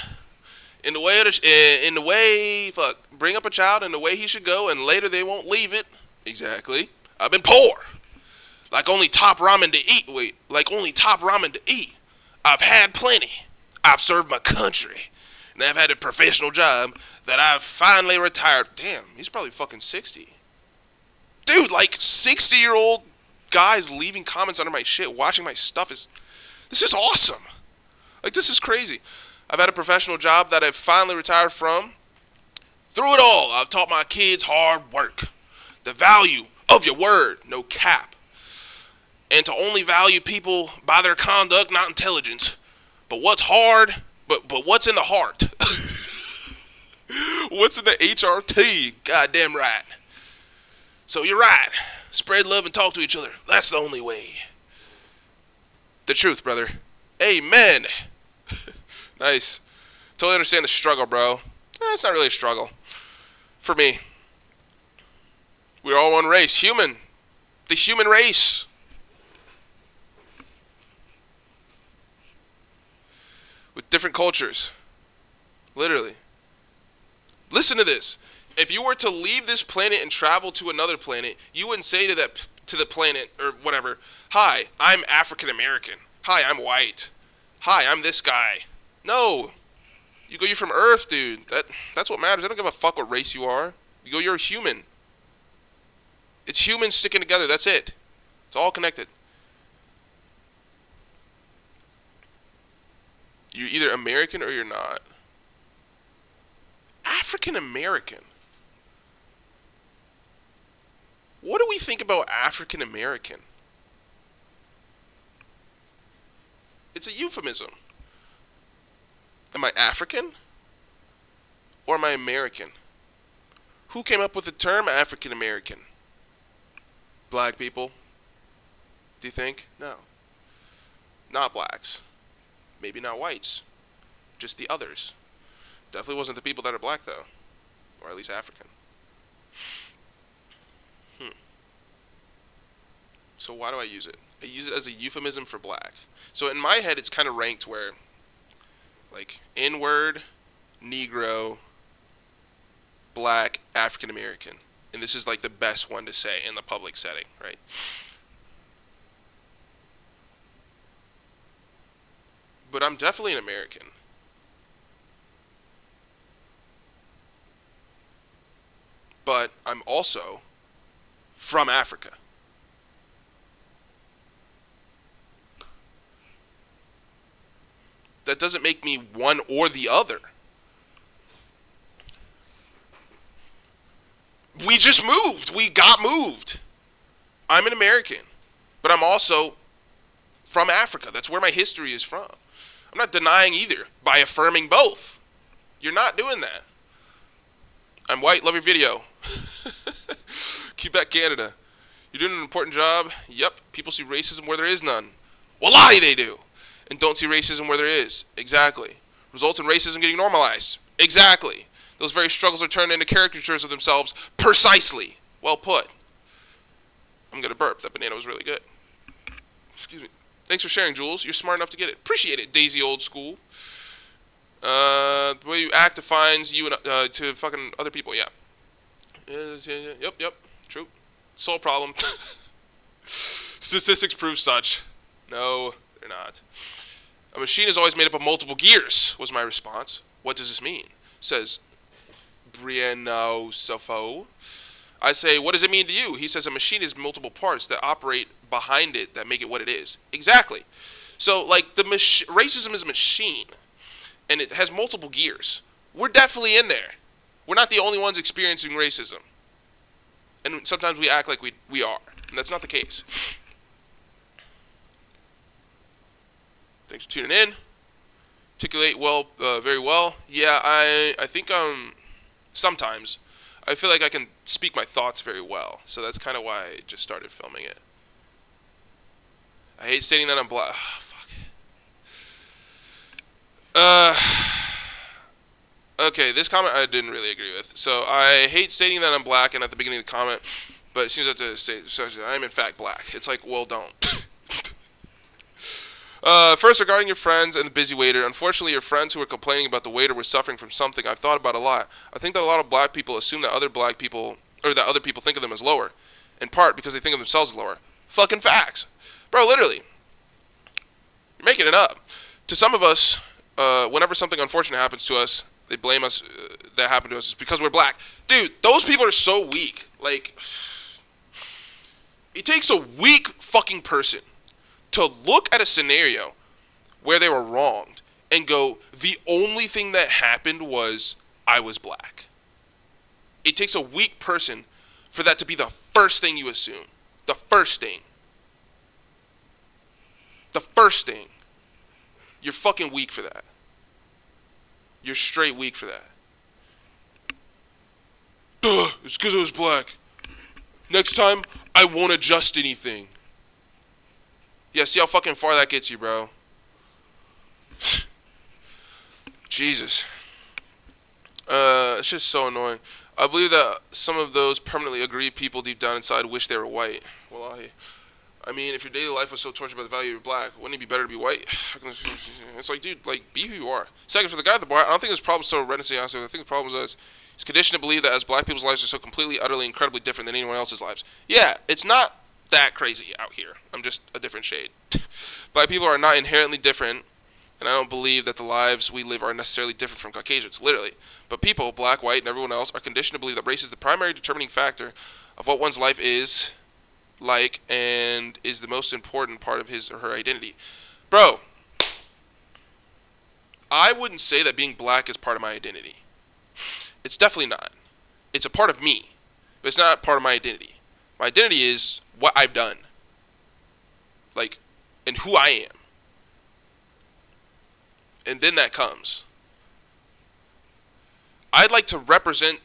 [SPEAKER 1] in the way... Bring up a child in the way he should go, and later they won't leave it. Exactly. I've been poor. Like only top ramen to eat. Wait, like only top ramen to eat. I've had plenty. I've served my country. And I've had a professional job that I've finally retired. Damn, he's probably fucking 60. Dude, like 60-year-old guys leaving comments under my shit, watching my stuff this is awesome. Like, this is crazy. I've had a professional job that I've finally retired from. Through it all, I've taught my kids hard work. The value of your word, no cap. And to only value people by their conduct, not intelligence. But what's hard, but what's in the heart? What's in the HRT? Goddamn right. So you're right. Spread love and talk to each other. That's the only way. The truth, brother. Amen. Nice. Totally understand the struggle, bro. It's not really a struggle. For me. We're all one race. Human. The human race. with different cultures. Literally. Listen to this. If you were to leave this planet and travel to another planet, you wouldn't say to the planet or whatever, "Hi, I'm African American. Hi, I'm white. Hi, I'm this guy." No. You're from Earth, dude. That's what matters. I don't give a fuck what race you are. You're a human. It's humans sticking together. That's it. It's all connected. You're either American or you're not. African American. What do we think about African American? It's a euphemism. Am I African? Or am I American? Who came up with the term African American? Black people? Do you think? No. Not blacks. Maybe not whites. Just the others. Definitely wasn't the people that are black, though. Or at least African. So why do I use it? I use it as a euphemism for black. So in my head, it's kind of ranked where, like, N-word, Negro, black, African American. And this is like the best one to say in the public setting, right? But I'm definitely an American. But I'm also from Africa. That doesn't make me one or the other. We just moved. We got moved. I'm an American, but I'm also from Africa. That's where my history is from. I'm not denying either by affirming both. You're not doing that. I'm white. Love your video. Keep back Canada. You're doing an important job. Yep. People see racism where there is none. Wallahi, they do. And don't see racism where there is. Exactly. Results in racism getting normalized. Exactly. Those very struggles are turned into caricatures of themselves. Precisely. Well put. I'm going to burp. That banana was really good. Excuse me. Thanks for sharing, Jules. You're smart enough to get it. Appreciate it, Daisy Old School. The way you act defines you and, to fucking other people. Yeah. Yep. True. Sole problem. Statistics prove such. No, they're not. A machine is always made up of multiple gears, was my response. What does this mean? Says Briano Sofo. I say, what does it mean to you? He says a machine is multiple parts that operate behind it that make it what it is. Exactly. So, like, racism is a machine, and it has multiple gears. We're definitely in there. We're not the only ones experiencing racism. And sometimes we act like we are, and that's not the case. Thanks for tuning in. Articulate well, very well. Yeah, I think sometimes I feel like I can speak my thoughts very well, so that's kind of why I just started filming it. I hate stating that I'm black. Oh, fuck. Okay, this comment I didn't really agree with. So I hate stating that I'm black, and at the beginning of the comment, but it seems I have to say I'm in fact black. It's like, well, don't. First, regarding your friends and the busy waiter, unfortunately, your friends who were complaining about the waiter were suffering from something I've thought about a lot. I think that a lot of black people assume that other black people, or that other people think of them as lower, in part because they think of themselves as lower. Fucking facts. Bro, literally. You're making it up. To some of us, whenever something unfortunate happens to us, they blame us, that happened to us, is because we're black. Dude, those people are so weak. Like, it takes a weak fucking person to look at a scenario where they were wronged and go, the only thing that happened was I was black. It takes a weak person for that to be the first thing you assume. The first thing. The first thing. You're fucking weak for that. You're straight weak for that. Duh, it's because I was black. Next time, I won't adjust anything. Yeah, see how fucking far that gets you, bro. Jesus. It's just so annoying. I believe that some of those permanently aggrieved people deep down inside wish they were white. Wallahi. I mean, if your daily life was so tortured by the value of black, wouldn't it be better to be white? It's like, dude, like, be who you are. Second, for the guy at the bar, I don't think this problem is so reticent. I think the problem is he's conditioned to believe that as black people's lives are so completely, utterly, incredibly different than anyone else's lives. Yeah, it's not that crazy out here. I'm just a different shade. Black people are not inherently different, and I don't believe that the lives we live are necessarily different from Caucasians, literally. But people, black, white, and everyone else, are conditioned to believe that race is the primary determining factor of what one's life is like and is the most important part of his or her identity. Bro, I wouldn't say that being black is part of my identity. It's definitely not. It's a part of me, but it's not part of my identity. My identity is what I've done, like, and who I am. And then that comes. I'd like to represent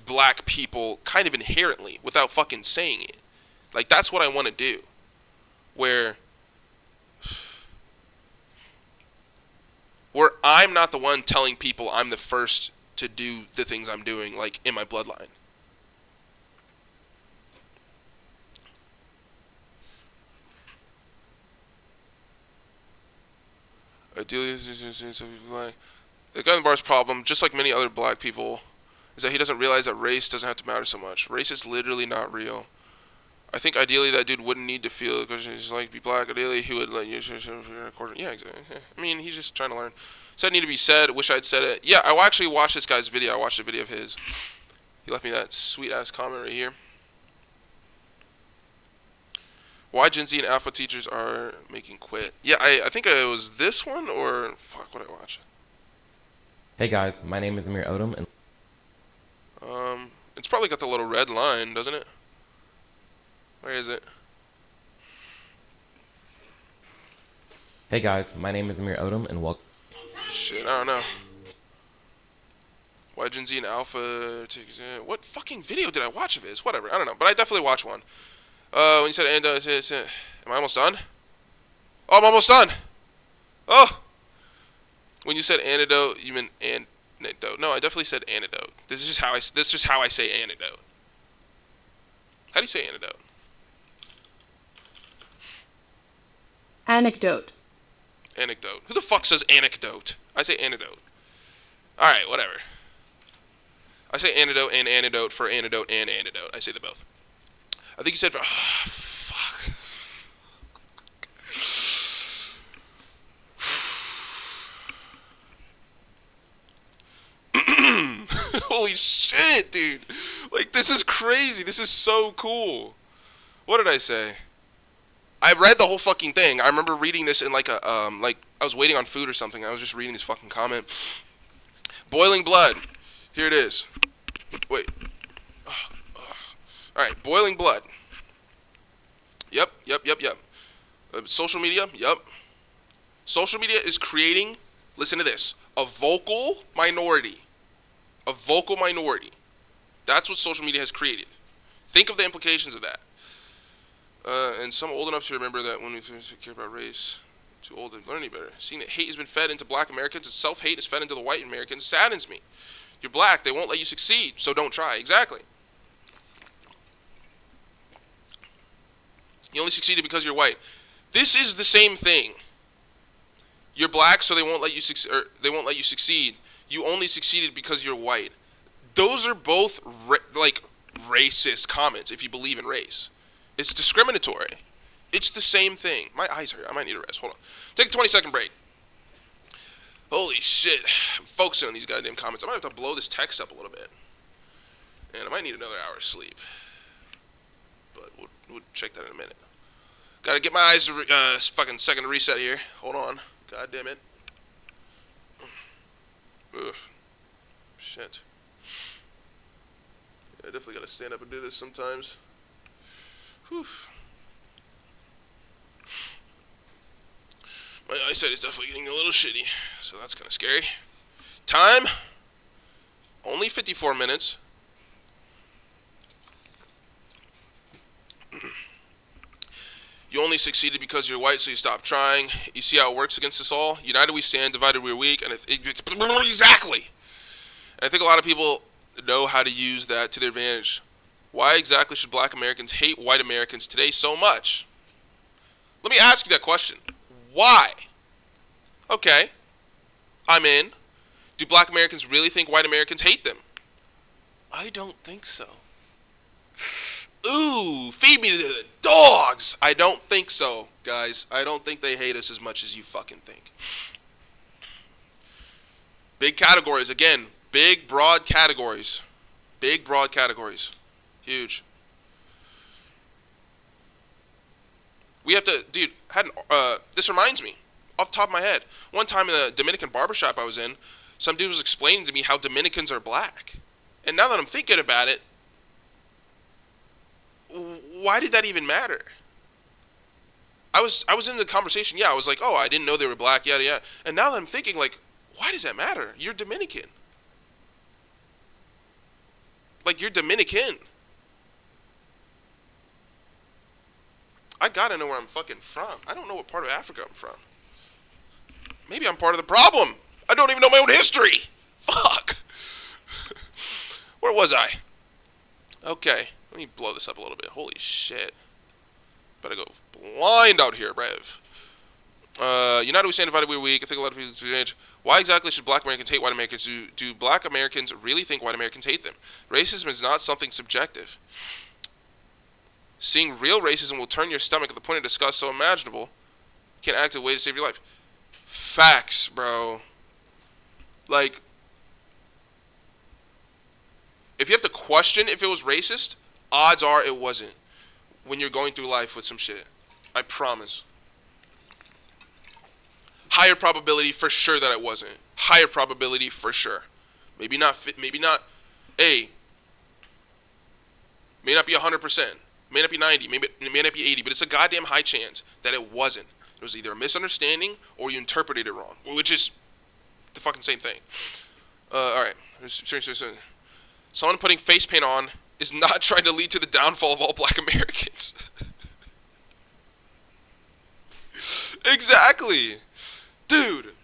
[SPEAKER 1] black people kind of inherently without fucking saying it. Like, that's what I want to do. Where I'm not the one telling people I'm the first to do the things I'm doing, like, in my bloodline. Ideally, the guy in the bar's problem, just like many other black people, is that he doesn't realize that race doesn't have to matter so much. Race is literally not real. I think ideally that dude wouldn't need to feel because he's like be black. Ideally he would let you. Yeah, exactly. I mean, he's just trying to learn. Said need to be said. Wish I'd said it. Yeah, I actually watched this guy's video. I watched a video of his. He left me that sweet ass comment right here. Why Gen Z and Alpha teachers are making quit. Yeah, I think it was this one or fuck what I watched.
[SPEAKER 4] Hey guys, my name is Amir Odom and
[SPEAKER 1] it's probably got the little red line, doesn't it? Where is it?
[SPEAKER 4] Hey guys, my name is Amir Odom and welcome.
[SPEAKER 1] Shit, I don't know. Why Gen Z and Alpha? What fucking video did I watch of his? Whatever, I don't know, but I definitely watched one. When you said antidote, am I almost done? Oh, I'm almost done. Oh, when you said antidote, you meant antidote. No, I definitely said antidote. This is just how I say antidote. How do you say antidote?
[SPEAKER 3] Anecdote.
[SPEAKER 1] Anecdote. Who the fuck says anecdote? I say antidote. Alright, whatever. I say antidote and antidote for antidote and antidote. I say them both. I think you said for... Oh, fuck. Holy shit, dude. Like, this is crazy. This is so cool. What did I say? I read the whole fucking thing. I remember reading this in like a, like I was waiting on food or something. I was just reading this fucking comment. Boiling blood. Here it is. Wait. Alright, boiling blood. Yep. Social media, yep. Social media is creating, listen to this, a vocal minority. A vocal minority. That's what social media has created. Think of the implications of that. And some old enough to remember that when we care about race, too old to learn any better. Seeing that hate has been fed into black Americans and self-hate is fed into the white Americans saddens me. You're black, they won't let you succeed, so don't try. Exactly. You only succeeded because you're white. This is the same thing. You're black, so they won't let you succeed. You only succeeded because you're white. Those are both racist comments if you believe in race. It's discriminatory. It's the same thing. My eyes hurt. I might need a rest. Hold on. Take a 20-second break. Holy shit. I'm focusing on these goddamn comments. I might have to blow this text up a little bit. And I might need another hour's sleep. But we'll check that in a minute. Gotta get my eyes to fucking second to reset here. Hold on. God damn it. Ugh. Shit. Yeah, I definitely gotta stand up and do this sometimes. Whew. My eyesight is definitely getting a little shitty, so that's kind of scary. Time? Only 54 minutes. You only succeeded because you're white, so you stopped trying. You see how it works against us all? United we stand, divided we're weak, and exactly. And I think a lot of people know how to use that to their advantage. Why exactly should black Americans hate white Americans today so much? Let me ask you that question. Why? Okay, I'm in. Do black Americans really think white Americans hate them? I don't think so. Ooh, feed me to the dogs. I don't think so, guys. I don't think they hate us as much as you fucking think. Big categories. Again, big, broad categories. Big, broad categories. Huge. We have to, dude, this reminds me, off the top of my head. One time in the Dominican barbershop I was in, some dude was explaining to me how Dominicans are black. And now that I'm thinking about it, why did that even matter? I was in the conversation, yeah, I was like, oh, I didn't know they were black, yada, yada. And now that I'm thinking, like, why does that matter? You're Dominican. Like, you're Dominican. I gotta know where I'm fucking from. I don't know what part of Africa I'm from. Maybe I'm part of the problem. I don't even know my own history. Fuck. Where was I? Okay, let me blow this up a little bit. Holy shit. Better go blind out here, Rev. United we stand, divided we are weak. I think a lot of people change. Why exactly should black Americans hate white Americans? Do black Americans really think white Americans hate them? Racism is not something subjective. Seeing real racism will turn your stomach at the point of disgust so imaginable. You can't act a way to save your life. Facts, bro. Like, if you have to question if it was racist, odds are it wasn't. When you're going through life with some shit. I promise. Higher probability for sure that it wasn't. Higher probability for sure. Maybe not, may not be 100%. May not be 90, it may not be 80, but it's a goddamn high chance that it wasn't. It was either a misunderstanding or you interpreted it wrong, which is the fucking same thing. Alright. Someone putting face paint on is not trying to lead to the downfall of all black Americans. Exactly. Dude.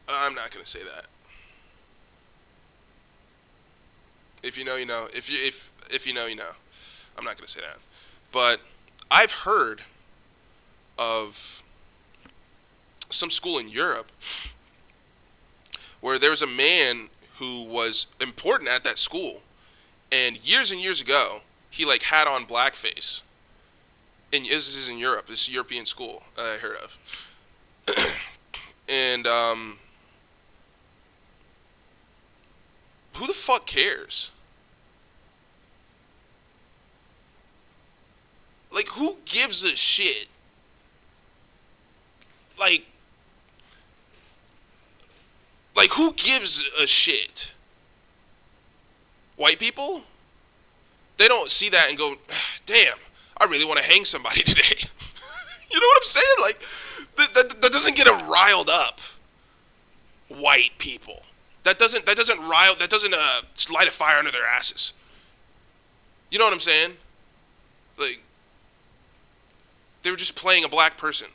[SPEAKER 1] I'm not going to say that. If you know, you know. If you know, you know. I'm not going to say that. But I've heard of some school in Europe where there was a man who was important at that school, and years ago, he like had on blackface. And this is in Europe. This is a European school I heard of. And who the fuck cares? Like, who gives a shit? Like, who gives a shit? White people? They don't see that and go, damn, I really want to hang somebody today. You know what I'm saying? Like, that doesn't get them riled up. White people. That doesn't light a fire under their asses. You know what I'm saying? Like, they were just playing a black person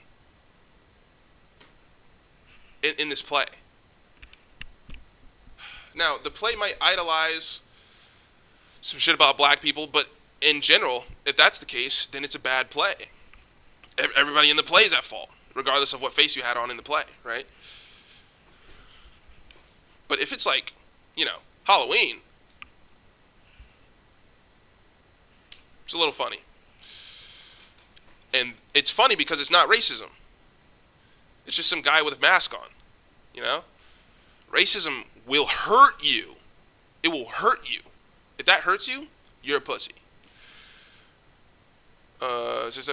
[SPEAKER 1] in this play. Now, the play might idolize some shit about black people, but in general, if that's the case, then it's a bad play. Everybody in the play is at fault, regardless of what face you had on in the play, right? But if it's like, you know, Halloween, it's a little funny. And it's funny because it's not racism. It's just some guy with a mask on, you know? Racism will hurt you. It will hurt you. If that hurts you, you're a pussy. Where was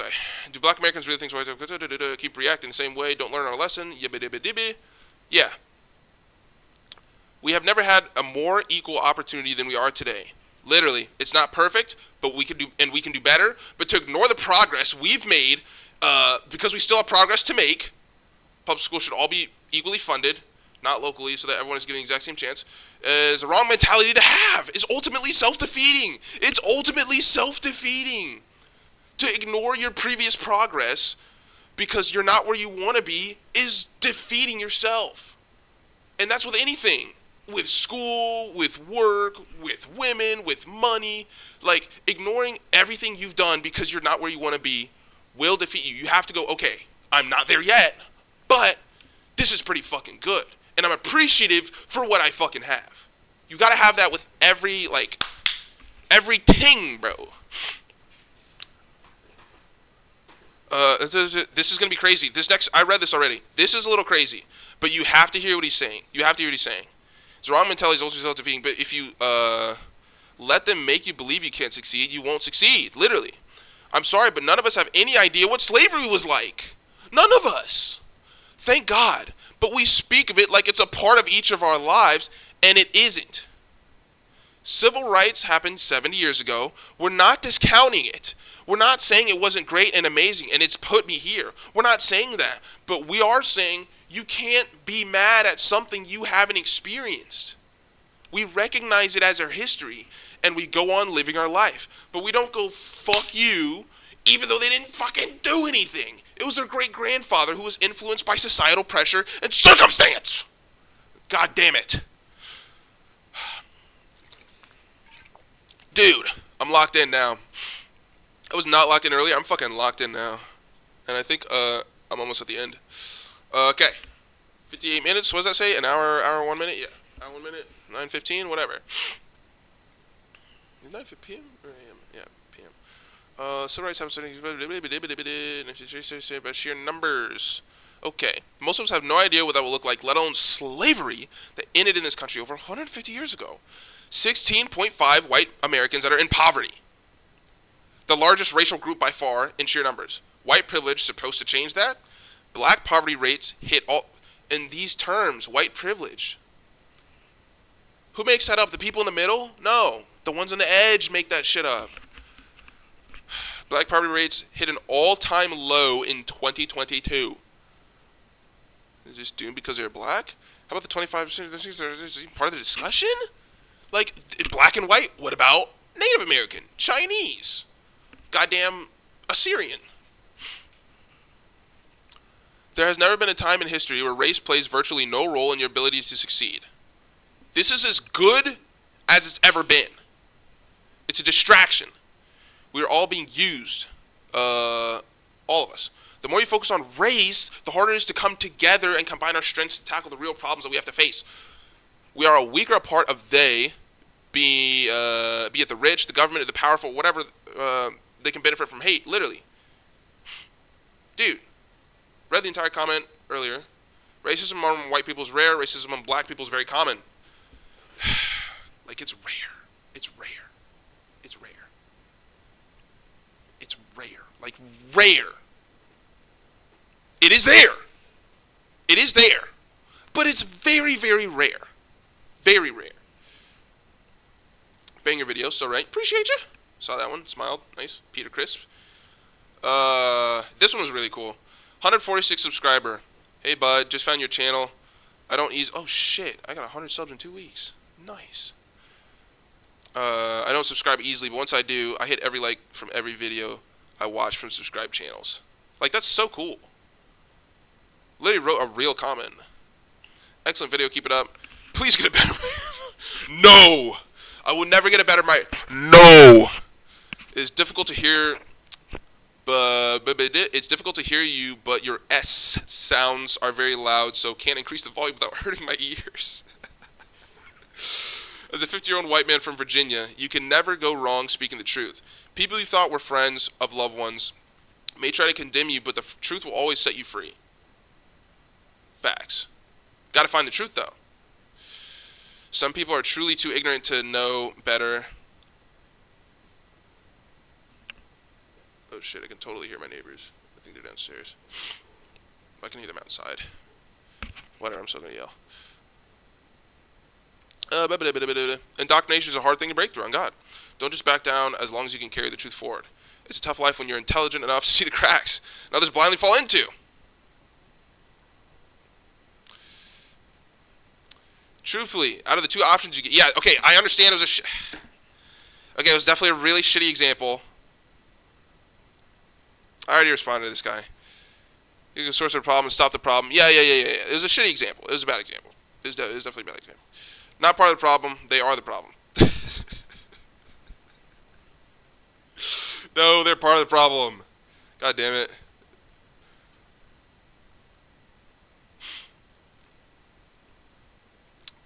[SPEAKER 1] I? Do black Americans really think white keep reacting the same way, don't learn our lesson? Yeah. We have never had a more equal opportunity than we are today. Literally, it's not perfect, but we can do better. But to ignore the progress we've made, because we still have progress to make, public schools should all be equally funded, not locally, so that everyone is given the exact same chance, is a wrong mentality to have. It's ultimately self-defeating. It's ultimately self-defeating. To ignore your previous progress because you're not where you want to be is defeating yourself. And that's with anything. with school, with work, with women, with money. Like, ignoring everything you've done because you're not where you want to be will defeat you. You have to go, okay, I'm not there yet, but this is pretty fucking good. And I'm appreciative for what I fucking have. You gotta have that with every ting, bro. This is gonna be crazy. I read this already. This is a little crazy, but you have to hear what he's saying. You have to hear what he's saying. His wrong mentality is also self-defeating, but if you let them make you believe you can't succeed, you won't succeed. Literally. I'm sorry, but none of us have any idea what slavery was like. None of us. Thank God. But we speak of it like it's a part of each of our lives, and it isn't. Civil rights happened 70 years ago. We're not discounting it. We're not saying it wasn't great and amazing and it's put me here. We're not saying that. But we are saying you can't be mad at something you haven't experienced. We recognize it as our history and we go on living our life. But we don't go, fuck you, even though they didn't fucking do anything. It was their great-grandfather who was influenced by societal pressure and circumstance. God damn it. Dude, I'm locked in now. I was not locked in earlier. I'm fucking locked in now. And I think I'm almost at the end. Okay. 58 minutes. What does that say? An hour 1 minute? Yeah. Hour 1 minute. 9:15? Whatever. Is it 9:15 p.m. or a.m.? Yeah, p.m. Civil rights have certain about sheer numbers. Okay. Most of us have no idea what that will look like, let alone slavery that ended in this country over 150 years ago. 16.5 white Americans that are in poverty. The largest racial group by far in sheer numbers. White privilege supposed to change that? Black poverty rates hit all in these terms, white privilege. Who makes that up? The people in the middle? No. The ones on the edge make that shit up. Black poverty rates hit an all-time low in 2022. Is this doomed because they're black? How about the 25% part of the discussion? Like, black and white, what about Native American, Chinese, goddamn Assyrian? There has never been a time in history where race plays virtually no role in your ability to succeed. This is as good as it's ever been. It's a distraction. We are all being used, all of us. The more you focus on race, the harder it is to come together and combine our strengths to tackle the real problems that we have to face. We are a weaker part of they, be it the rich, the government, or the powerful, whatever they can benefit from hate, literally. Dude, read the entire comment earlier. Racism among white people is rare. Racism among black people is very common. Like, it's rare. It's rare. It's rare. It's rare. Like, rare. It is there. It is there. But it's very, very rare. Very rare. Banger video, so right. Appreciate you. Saw that one. Smiled. Nice. Peter Crisp. This one was really cool. 146 subscriber. Hey, bud. Just found your channel. I don't ease. Oh, shit. I got 100 subs in 2 weeks. Nice. I don't subscribe easily, but once I do, I hit every like from every video I watch from subscribed channels. Like, that's so cool. Literally wrote a real comment. Excellent video. Keep it up. Please get a better mic. No. I will never get a better mic. No. It's difficult to hear, but it's difficult to hear you, but your S sounds are very loud, so can't increase the volume without hurting my ears. As a 50-year-old white man from Virginia, you can never go wrong speaking the truth. People you thought were friends of loved ones may try to condemn you, but the truth will always set you free. Facts. Gotta find the truth, though. Some people are truly too ignorant to know better. Oh shit, I can totally hear my neighbors. I think they're downstairs. I can hear them outside. Whatever, I'm still gonna yell. Indoctrination is a hard thing to break through on God. Don't just back down as long as you can carry the truth forward. It's a tough life when you're intelligent enough to see the cracks and others blindly fall into. Truthfully, out of the two options you get... Yeah, okay, I understand it was a Okay, it was definitely a really shitty example. I already responded to this guy. You can source the problem and stop the problem. Yeah. It was a shitty example. It was a bad example. It was definitely a bad example. Not part of the problem. They are the problem. No, they're part of the problem. God damn it.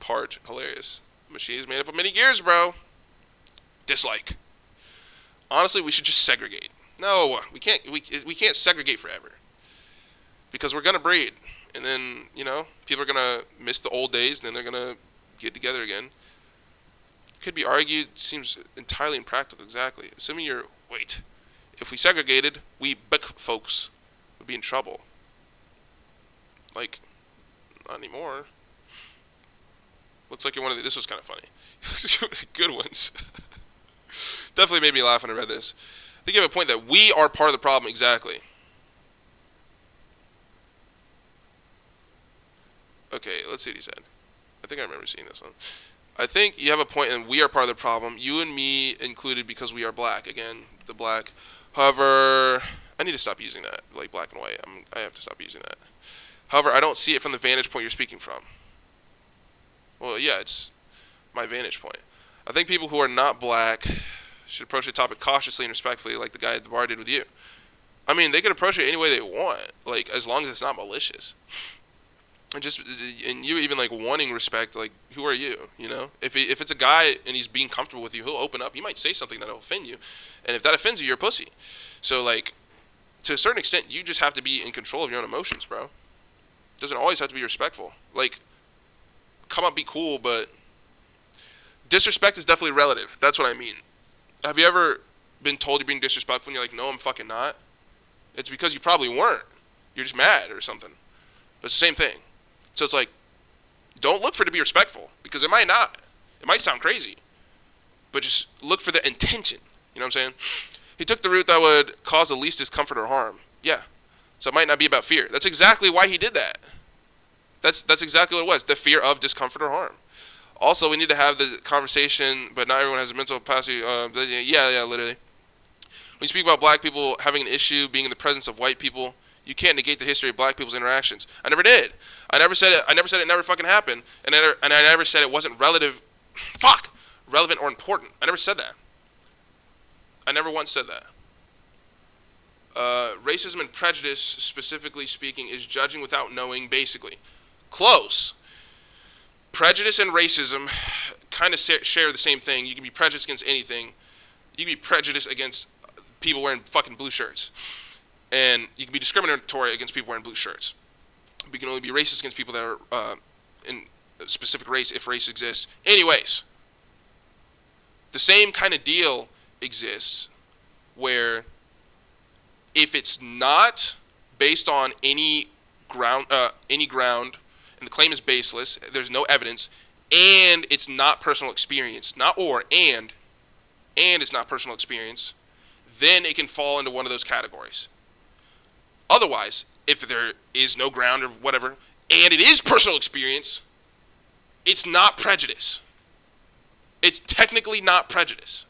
[SPEAKER 1] Part. Hilarious. Machine is made up of many gears, bro. Dislike. Honestly, we should just segregate. No, we can't. We can't segregate forever because we're gonna breed, and then people are gonna miss the old days, and then they're gonna get together again. Could be argued. Seems entirely impractical. Exactly. Assuming you're if we segregated, we big folks would be in trouble. Like, not anymore. Looks like you're one of the. This was kind of funny. Good ones. Definitely made me laugh when I read this. I think you have a point that we are part of the problem. Exactly. Okay, let's see what he said. I think I remember seeing this one. I think you have a point, and we are part of the problem. You and me included because we are black. Again, the black. However, I need to stop using that, like black and white. I have to stop using that. However, I don't see it from the vantage point you're speaking from. Well, yeah, it's my vantage point. I think people who are not black should approach the topic cautiously and respectfully, like the guy at the bar did with you. I mean, they can approach it any way they want, like as long as it's not malicious. And you even like wanting respect, like who are you? If it's a guy and he's being comfortable with you, he'll open up. He might say something that'll offend you, and if that offends you, you're a pussy. So like, to a certain extent, you just have to be in control of your own emotions, bro. It doesn't always have to be respectful. Like, come up, be cool, but disrespect is definitely relative. That's what I mean. Have you ever been told you're being disrespectful and you're like, no, I'm fucking not? It's because you probably weren't. You're just mad or something. But it's the same thing. So it's like, don't look for it to be respectful, because it might not. It might sound crazy. But just look for the intention. You know what I'm saying? He took the route that would cause the least discomfort or harm. Yeah. So it might not be about fear. That's exactly why he did that. That's exactly what it was. The fear of discomfort or harm. Also, we need to have the conversation, but not everyone has a mental capacity. Yeah, literally. When you speak about black people having an issue being in the presence of white people, you can't negate the history of black people's interactions. I never did. I never said it never fucking happened. And I never said it wasn't relevant or important. I never said that. I never once said that. Racism and prejudice, specifically speaking, is judging without knowing, basically. Close. Prejudice and racism kind of share the same thing. You can be prejudiced against anything. You can be prejudiced against people wearing fucking blue shirts. And you can be discriminatory against people wearing blue shirts. But you can only be racist against people that are in a specific race, if race exists. Anyways, the same kind of deal exists where if it's not based on any ground, and the claim is baseless, there's no evidence, and it's not personal experience, and it's not personal experience, then it can fall into one of those categories. Otherwise, if there is no ground or whatever, and it is personal experience, it's not prejudice. It's technically not prejudice.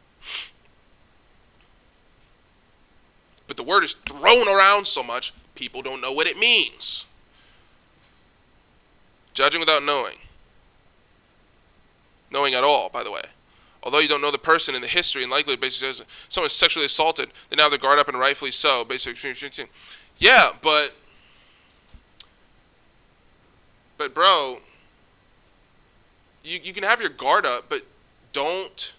[SPEAKER 1] But the word is thrown around so much, people don't know what it means. Judging without knowing. Knowing at all, by the way. Although you don't know the person in the history and likely basically says someone's sexually assaulted, they now have their guard up and rightfully so. Basically, yeah, but bro, you can have your guard up, but don't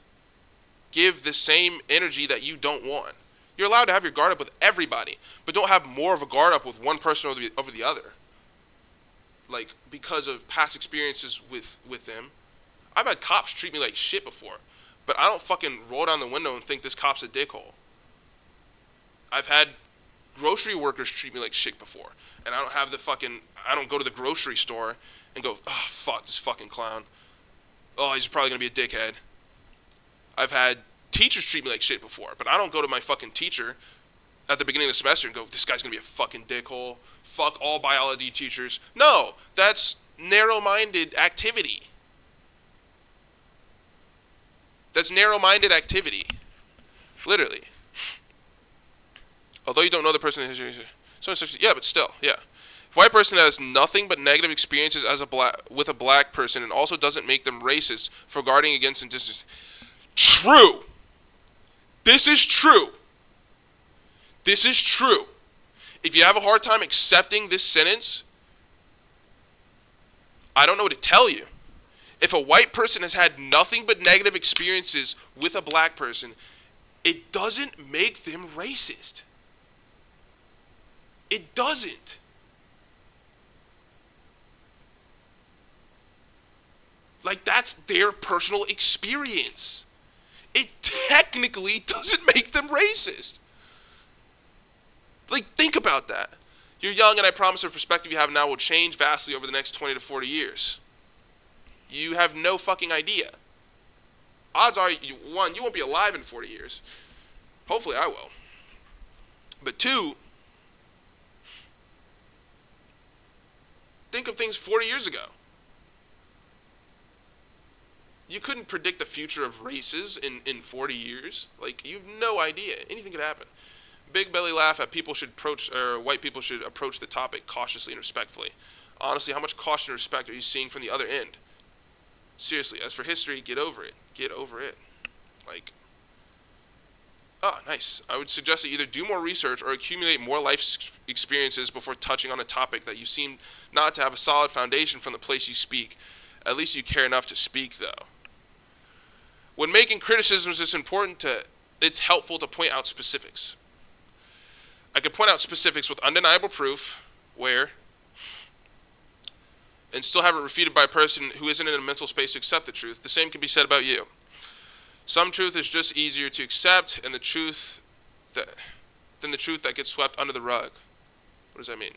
[SPEAKER 1] give the same energy that you don't want. You're allowed to have your guard up with everybody, but don't have more of a guard up with one person over the other. Like, because of past experiences with them. I've had cops treat me like shit before, but I don't fucking roll down the window and think this cop's a dickhole. I've had grocery workers treat me like shit before, and I don't go to the grocery store and go, oh, fuck, this fucking clown. Oh, he's probably going to be a dickhead. I've had teachers treat me like shit before, but I don't go to my fucking teacher at the beginning of the semester and go, this guy's going to be a fucking dickhole. Fuck all biology teachers. No, that's narrow-minded activity. That's narrow-minded activity. Literally. Although you don't know the person in history. Yeah, but still, yeah. If a white person has nothing but negative experiences with a black person, and also doesn't make them racist for guarding against indigenous. True. This is true. This is true. If you have a hard time accepting this sentence, I don't know what to tell you. If a white person has had nothing but negative experiences with a black person, it doesn't make them racist. It doesn't. Like, that's their personal experience. It technically doesn't make them racist. Like, think about that. You're young, and I promise the perspective you have now will change vastly over the next 20 to 40 years. You have no fucking idea. Odds are, one, you won't be alive in 40 years. Hopefully I will. But two, think of things 40 years ago. You couldn't predict the future of races in 40 years. Like, you have no idea. Anything could happen. Big belly laugh at white people should approach the topic cautiously and respectfully. Honestly, how much caution and respect are you seeing from the other end? Seriously, as for history, get over it. Get over it. Like, nice. I would suggest that you either do more research or accumulate more life experiences before touching on a topic that you seem not to have a solid foundation from the place you speak. At least you care enough to speak, though. When making criticisms, it's helpful to point out specifics. I could point out specifics with undeniable proof, and still have it refuted by a person who isn't in a mental space to accept the truth. The same can be said about you. Some truth is just easier to accept than the truth that gets swept under the rug. What does that mean?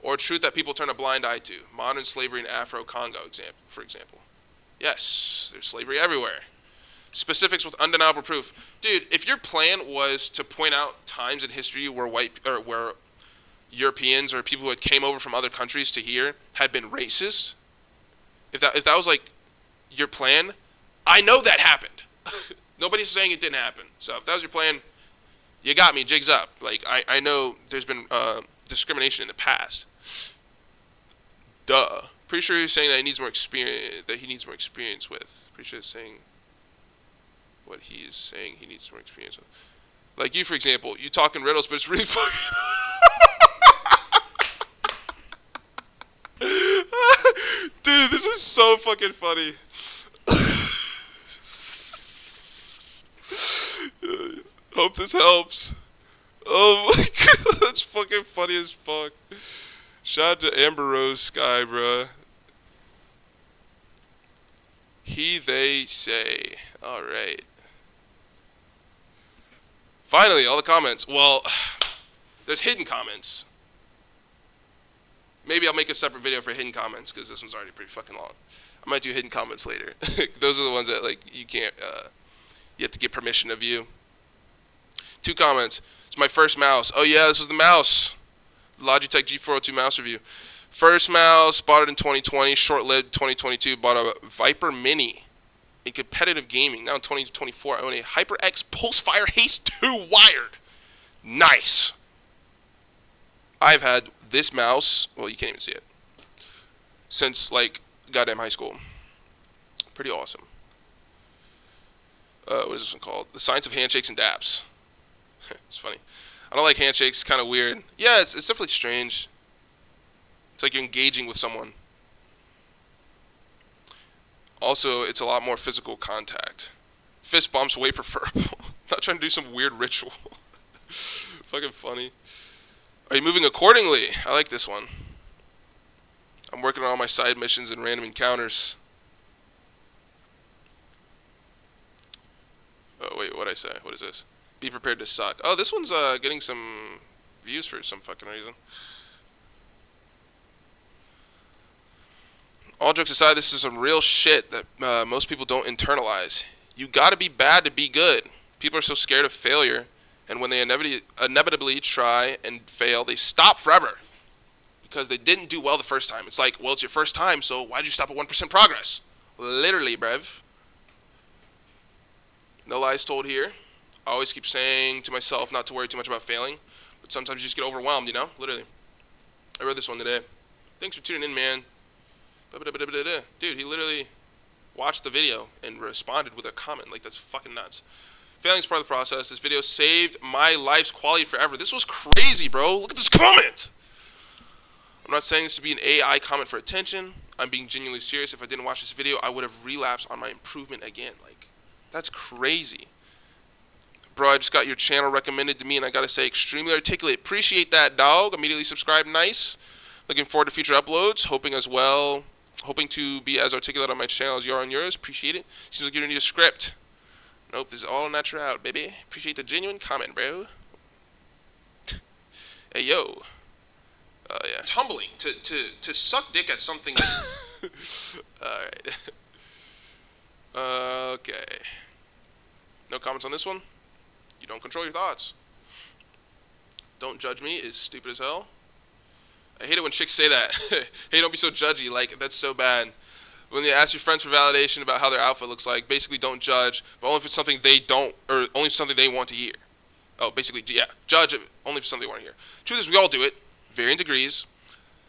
[SPEAKER 1] Or truth that people turn a blind eye to. Modern slavery in Afro-Congo, for example. Yes, there's slavery everywhere. Specifics with undeniable proof. Dude, if your plan was to point out times in history where where Europeans or people who came over from other countries to here had been racist, if that was like your plan, I know that happened. Nobody's saying it didn't happen. So if that was your plan, you got me. Jigs up. Like, I know there's been discrimination in the past. Duh. Pretty sure he's saying that he needs more experience with. Pretty sure he's saying what he's saying he needs more experience with. Like you, for example, you talk in riddles, but it's really fucking... Dude, this is so fucking funny. Hope this helps. Oh my god, that's fucking funny as fuck. Shout out to Amber Rose Sky, bruh. They say. Alright. Finally, all the comments. Well, there's hidden comments. Maybe I'll make a separate video for hidden comments, because this one's already pretty fucking long. I might do hidden comments later. Those are the ones that, like, you can't, you have to get permission of you. 2 comments. It's my first mouse. Oh yeah, this was the mouse. Logitech G402 mouse review. First mouse, bought it in 2020, short-lived 2022, bought a Viper Mini in competitive gaming. Now in 2024, I own a HyperX Pulsefire Haste 2 wired. Nice. I've had this mouse, well, you can't even see it, since, like, goddamn high school. Pretty awesome. What is this one called? The Science of Handshakes and Daps. It's funny. I don't like handshakes. It's kind of weird. Yeah, it's definitely strange. It's like you're engaging with someone. Also, it's a lot more physical contact. Fist bumps way preferable. Not trying to do some weird ritual. Fucking funny. Are you moving accordingly? I like this one. I'm working on all my side missions and random encounters. Oh, wait, what'd I say? What is this? Be prepared to suck. Oh, this one's getting some views for some fucking reason. All jokes aside, this is some real shit that most people don't internalize. You gotta be bad to be good. People are so scared of failure, and when they inevitably try and fail, they stop forever because they didn't do well the first time. It's like, well, it's your first time, so why'd you stop at 1% progress? Literally, brev. No lies told here. I always keep saying to myself not to worry too much about failing, but sometimes you just get overwhelmed, you know? Literally. I read this one today. Thanks for tuning in, man. Dude, he literally watched the video and responded with a comment. Like, that's fucking nuts. Failing is part of the process. This video saved my life's quality forever. This was crazy, bro. Look at this comment. I'm not saying this to be an AI comment for attention. I'm being genuinely serious. If I didn't watch this video, I would have relapsed on my improvement again. Like, that's crazy. Bro, I just got your channel recommended to me, and I gotta say, extremely articulate. Appreciate that, dog. Immediately subscribe. Nice. Looking forward to future uploads. Hoping to be as articulate on my channel as you are on yours. Appreciate it. Seems like you don't need a script. Nope, this is all natural, baby. Appreciate the genuine comment, bro. Hey, yo. Yeah. It's humbling to suck dick at something that... Alright. Okay. No comments on this one? You don't control your thoughts. Don't judge me is stupid as hell. I hate it when chicks say that. Hey, don't be so judgy. Like, that's so bad. When they ask your friends for validation about how their outfit looks like, basically don't judge, but only if it's something they don't, or only if something they want to hear. Oh, basically, yeah, judge it only for something they want to hear. Truth is, we all do it, varying degrees.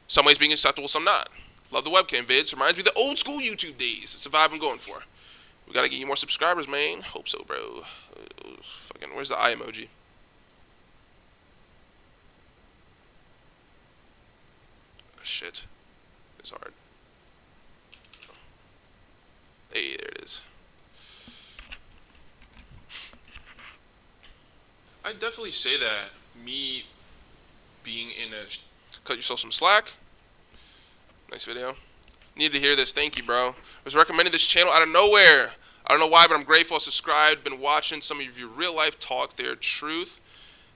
[SPEAKER 1] Some ways being acceptable, some not. Love the webcam vids. Reminds me of the old school YouTube days. It's the vibe I'm going for. We gotta get you more subscribers, man. Hope so, bro. Fucking, where's the eye emoji? Oh, shit. It's hard. Hey, there it is. I'd definitely say that me being in a... Cut yourself some slack. Nice video. Needed to hear this. Thank you, bro. I was recommended this channel out of nowhere. I don't know why, but I'm grateful I subscribed. Been watching some of your real life talk there. Truth.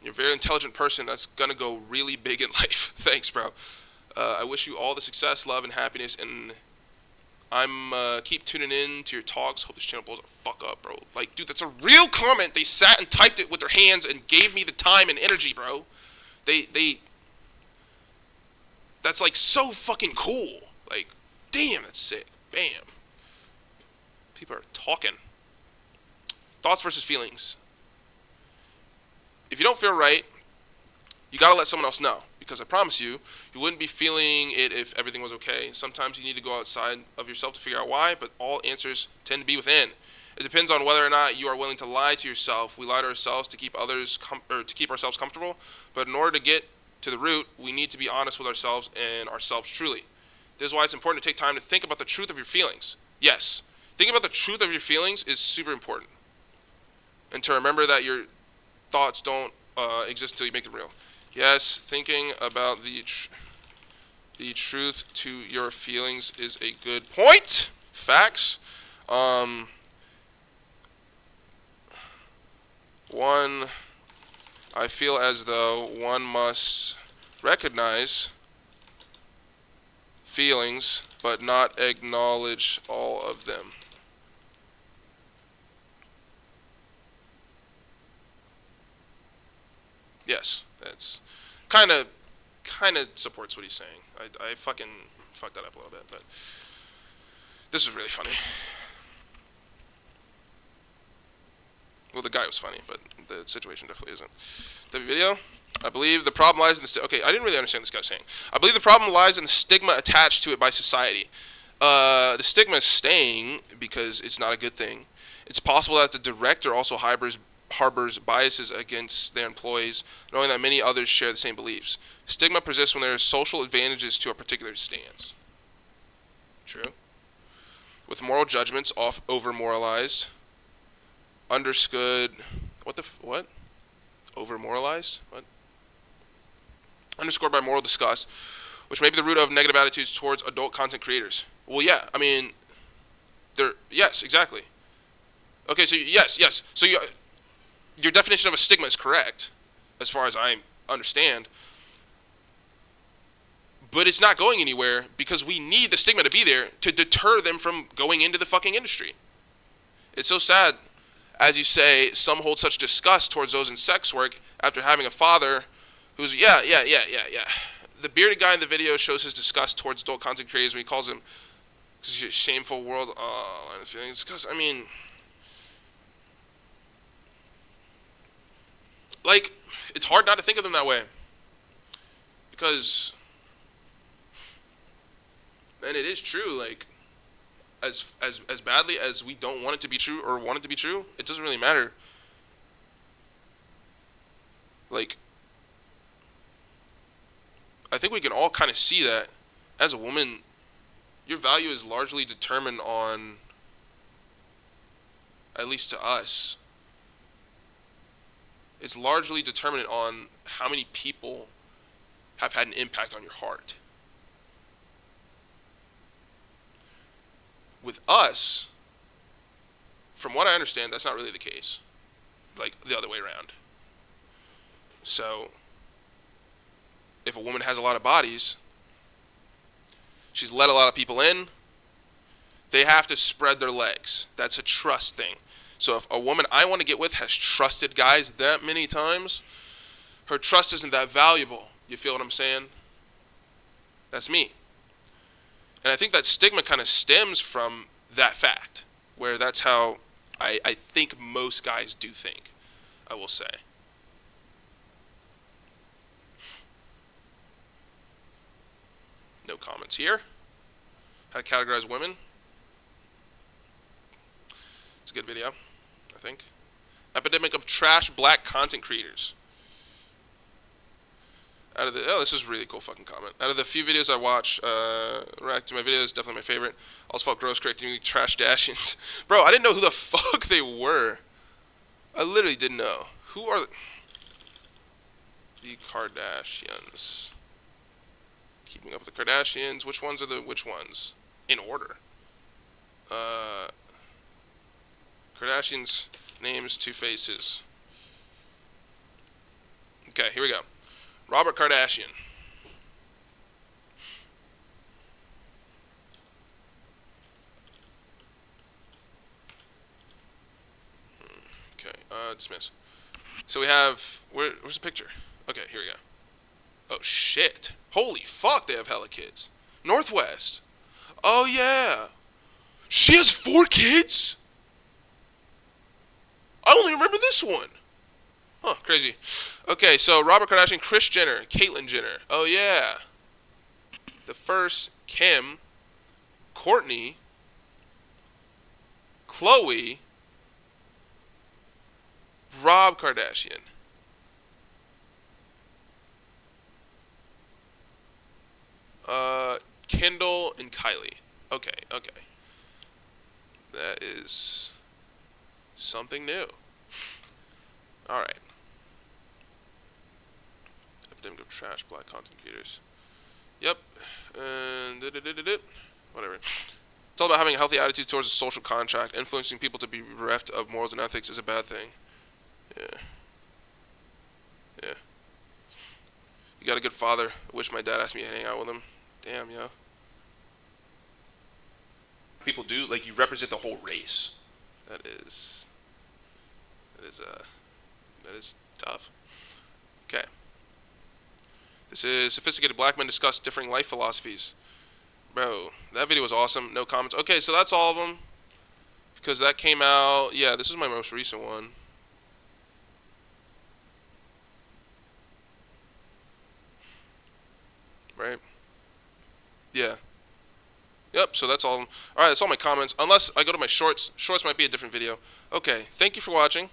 [SPEAKER 1] You're a very intelligent person that's going to go really big in life. Thanks, bro. I wish you all the success, love, and happiness, and I'm keep tuning in to your talks. Hope this channel blows the fuck up, bro. Like, dude, that's a real comment. They sat and typed it with their hands and gave me the time and energy, bro. That's like so fucking cool. Like, damn, that's sick. Bam. People are talking. Thoughts versus feelings. If you don't feel right, you gotta let someone else know. Because I promise you, you wouldn't be feeling it if everything was okay. Sometimes you need to go outside of yourself to figure out why, but all answers tend to be within. It depends on whether or not you are willing to lie to yourself. We lie to ourselves to keep to keep ourselves comfortable, but in order to get to the root, we need to be honest with ourselves and ourselves truly. This is why it's important to take time to think about the truth of your feelings. Yes, thinking about the truth of your feelings is super important. And to remember that your thoughts don't exist until you make them real. Yes, thinking about the truth to your feelings is a good point. Facts. One, I feel as though one must recognize feelings, but not acknowledge all of them. Yes, that's kind of supports what he's saying. I fucking fucked that up a little bit, but this is really funny. Well, the guy was funny, but the situation definitely isn't. W video. I believe the problem lies in the... Okay, I didn't really understand what this guy was saying. I believe the problem lies in the stigma attached to it by society. The stigma is staying because it's not a good thing. It's possible that the director also harbors biases against their employees, knowing that many others share the same beliefs. Stigma persists when there are social advantages to a particular stance. True. With moral judgments over-moralized, understood... What? Over-moralized? What? Underscored by moral disgust, which may be the root of negative attitudes towards adult content creators. Well, yeah, I mean... Yes, exactly. Okay, so yes. So your definition of a stigma is correct, as far as I understand. But it's not going anywhere because we need the stigma to be there to deter them from going into the fucking industry. It's so sad, as you say, some hold such disgust towards those in sex work after having a father who's, yeah. The bearded guy in the video shows his disgust towards adult content creators when he calls them shameful world, line of feelings. Because, I mean... Like, it's hard not to think of them that way. Because And it is true, like, as badly as we don't want it to be true or want it to be true, it doesn't really matter. Like, I think we can all kind of see that as a woman, your value is largely determined on, at least to us, it's largely determined on how many people have had an impact on your heart. With us, from what I understand, that's not really the case. Like, the other way around. So, if a woman has a lot of bodies, she's let a lot of people in, they have to spread their legs. That's a trust thing. So if a woman I want to get with has trusted guys that many times, her trust isn't that valuable. You feel what I'm saying? That's me. And I think that stigma kind of stems from that fact, where that's how I think most guys do think, I will say. No comments here. How to categorize women. It's a good video, I think. Epidemic of trash black content creators. This is a really cool fucking comment. Out of the few videos I watch, react to my videos, definitely my favorite. Also felt gross correcting trash Dashians. Bro, I didn't know who the fuck they were. I literally didn't know. Who are the Kardashians? Keeping up with the Kardashians. Which ones are the which ones? In order. Kardashians, names, two faces. Okay, here we go. Robert Kardashian. Okay, dismiss. So we have, where's the picture? Okay, here we go. Oh shit. Holy fuck, they have hella kids. Northwest. Oh yeah. She has 4 kids? I only remember this one. Huh, crazy. Okay, so Robert Kardashian, Kris Jenner, Caitlyn Jenner. Oh yeah. The first, Kim, Kourtney, Khloe, Rob Kardashian. Kendall and Kylie. Okay. That is something new. Alright. Epidemic of trash black content creators. Yep. And whatever. It's all about having a healthy attitude towards a social contract. Influencing people to be bereft of morals and ethics is a bad thing. Yeah. You got a good father. I wish my dad asked me to hang out with him. Damn, yo. People do, like, you represent the whole race. That is tough. Okay. This is sophisticated black men discuss differing life philosophies. Bro, that video was awesome. No comments. Okay, so that's all of them. Because that came out, yeah, this is my most recent one. Right? Yeah. Yep, so that's all of them. Alright, that's all my comments. Unless I go to my shorts. Shorts might be a different video. Okay, thank you for watching.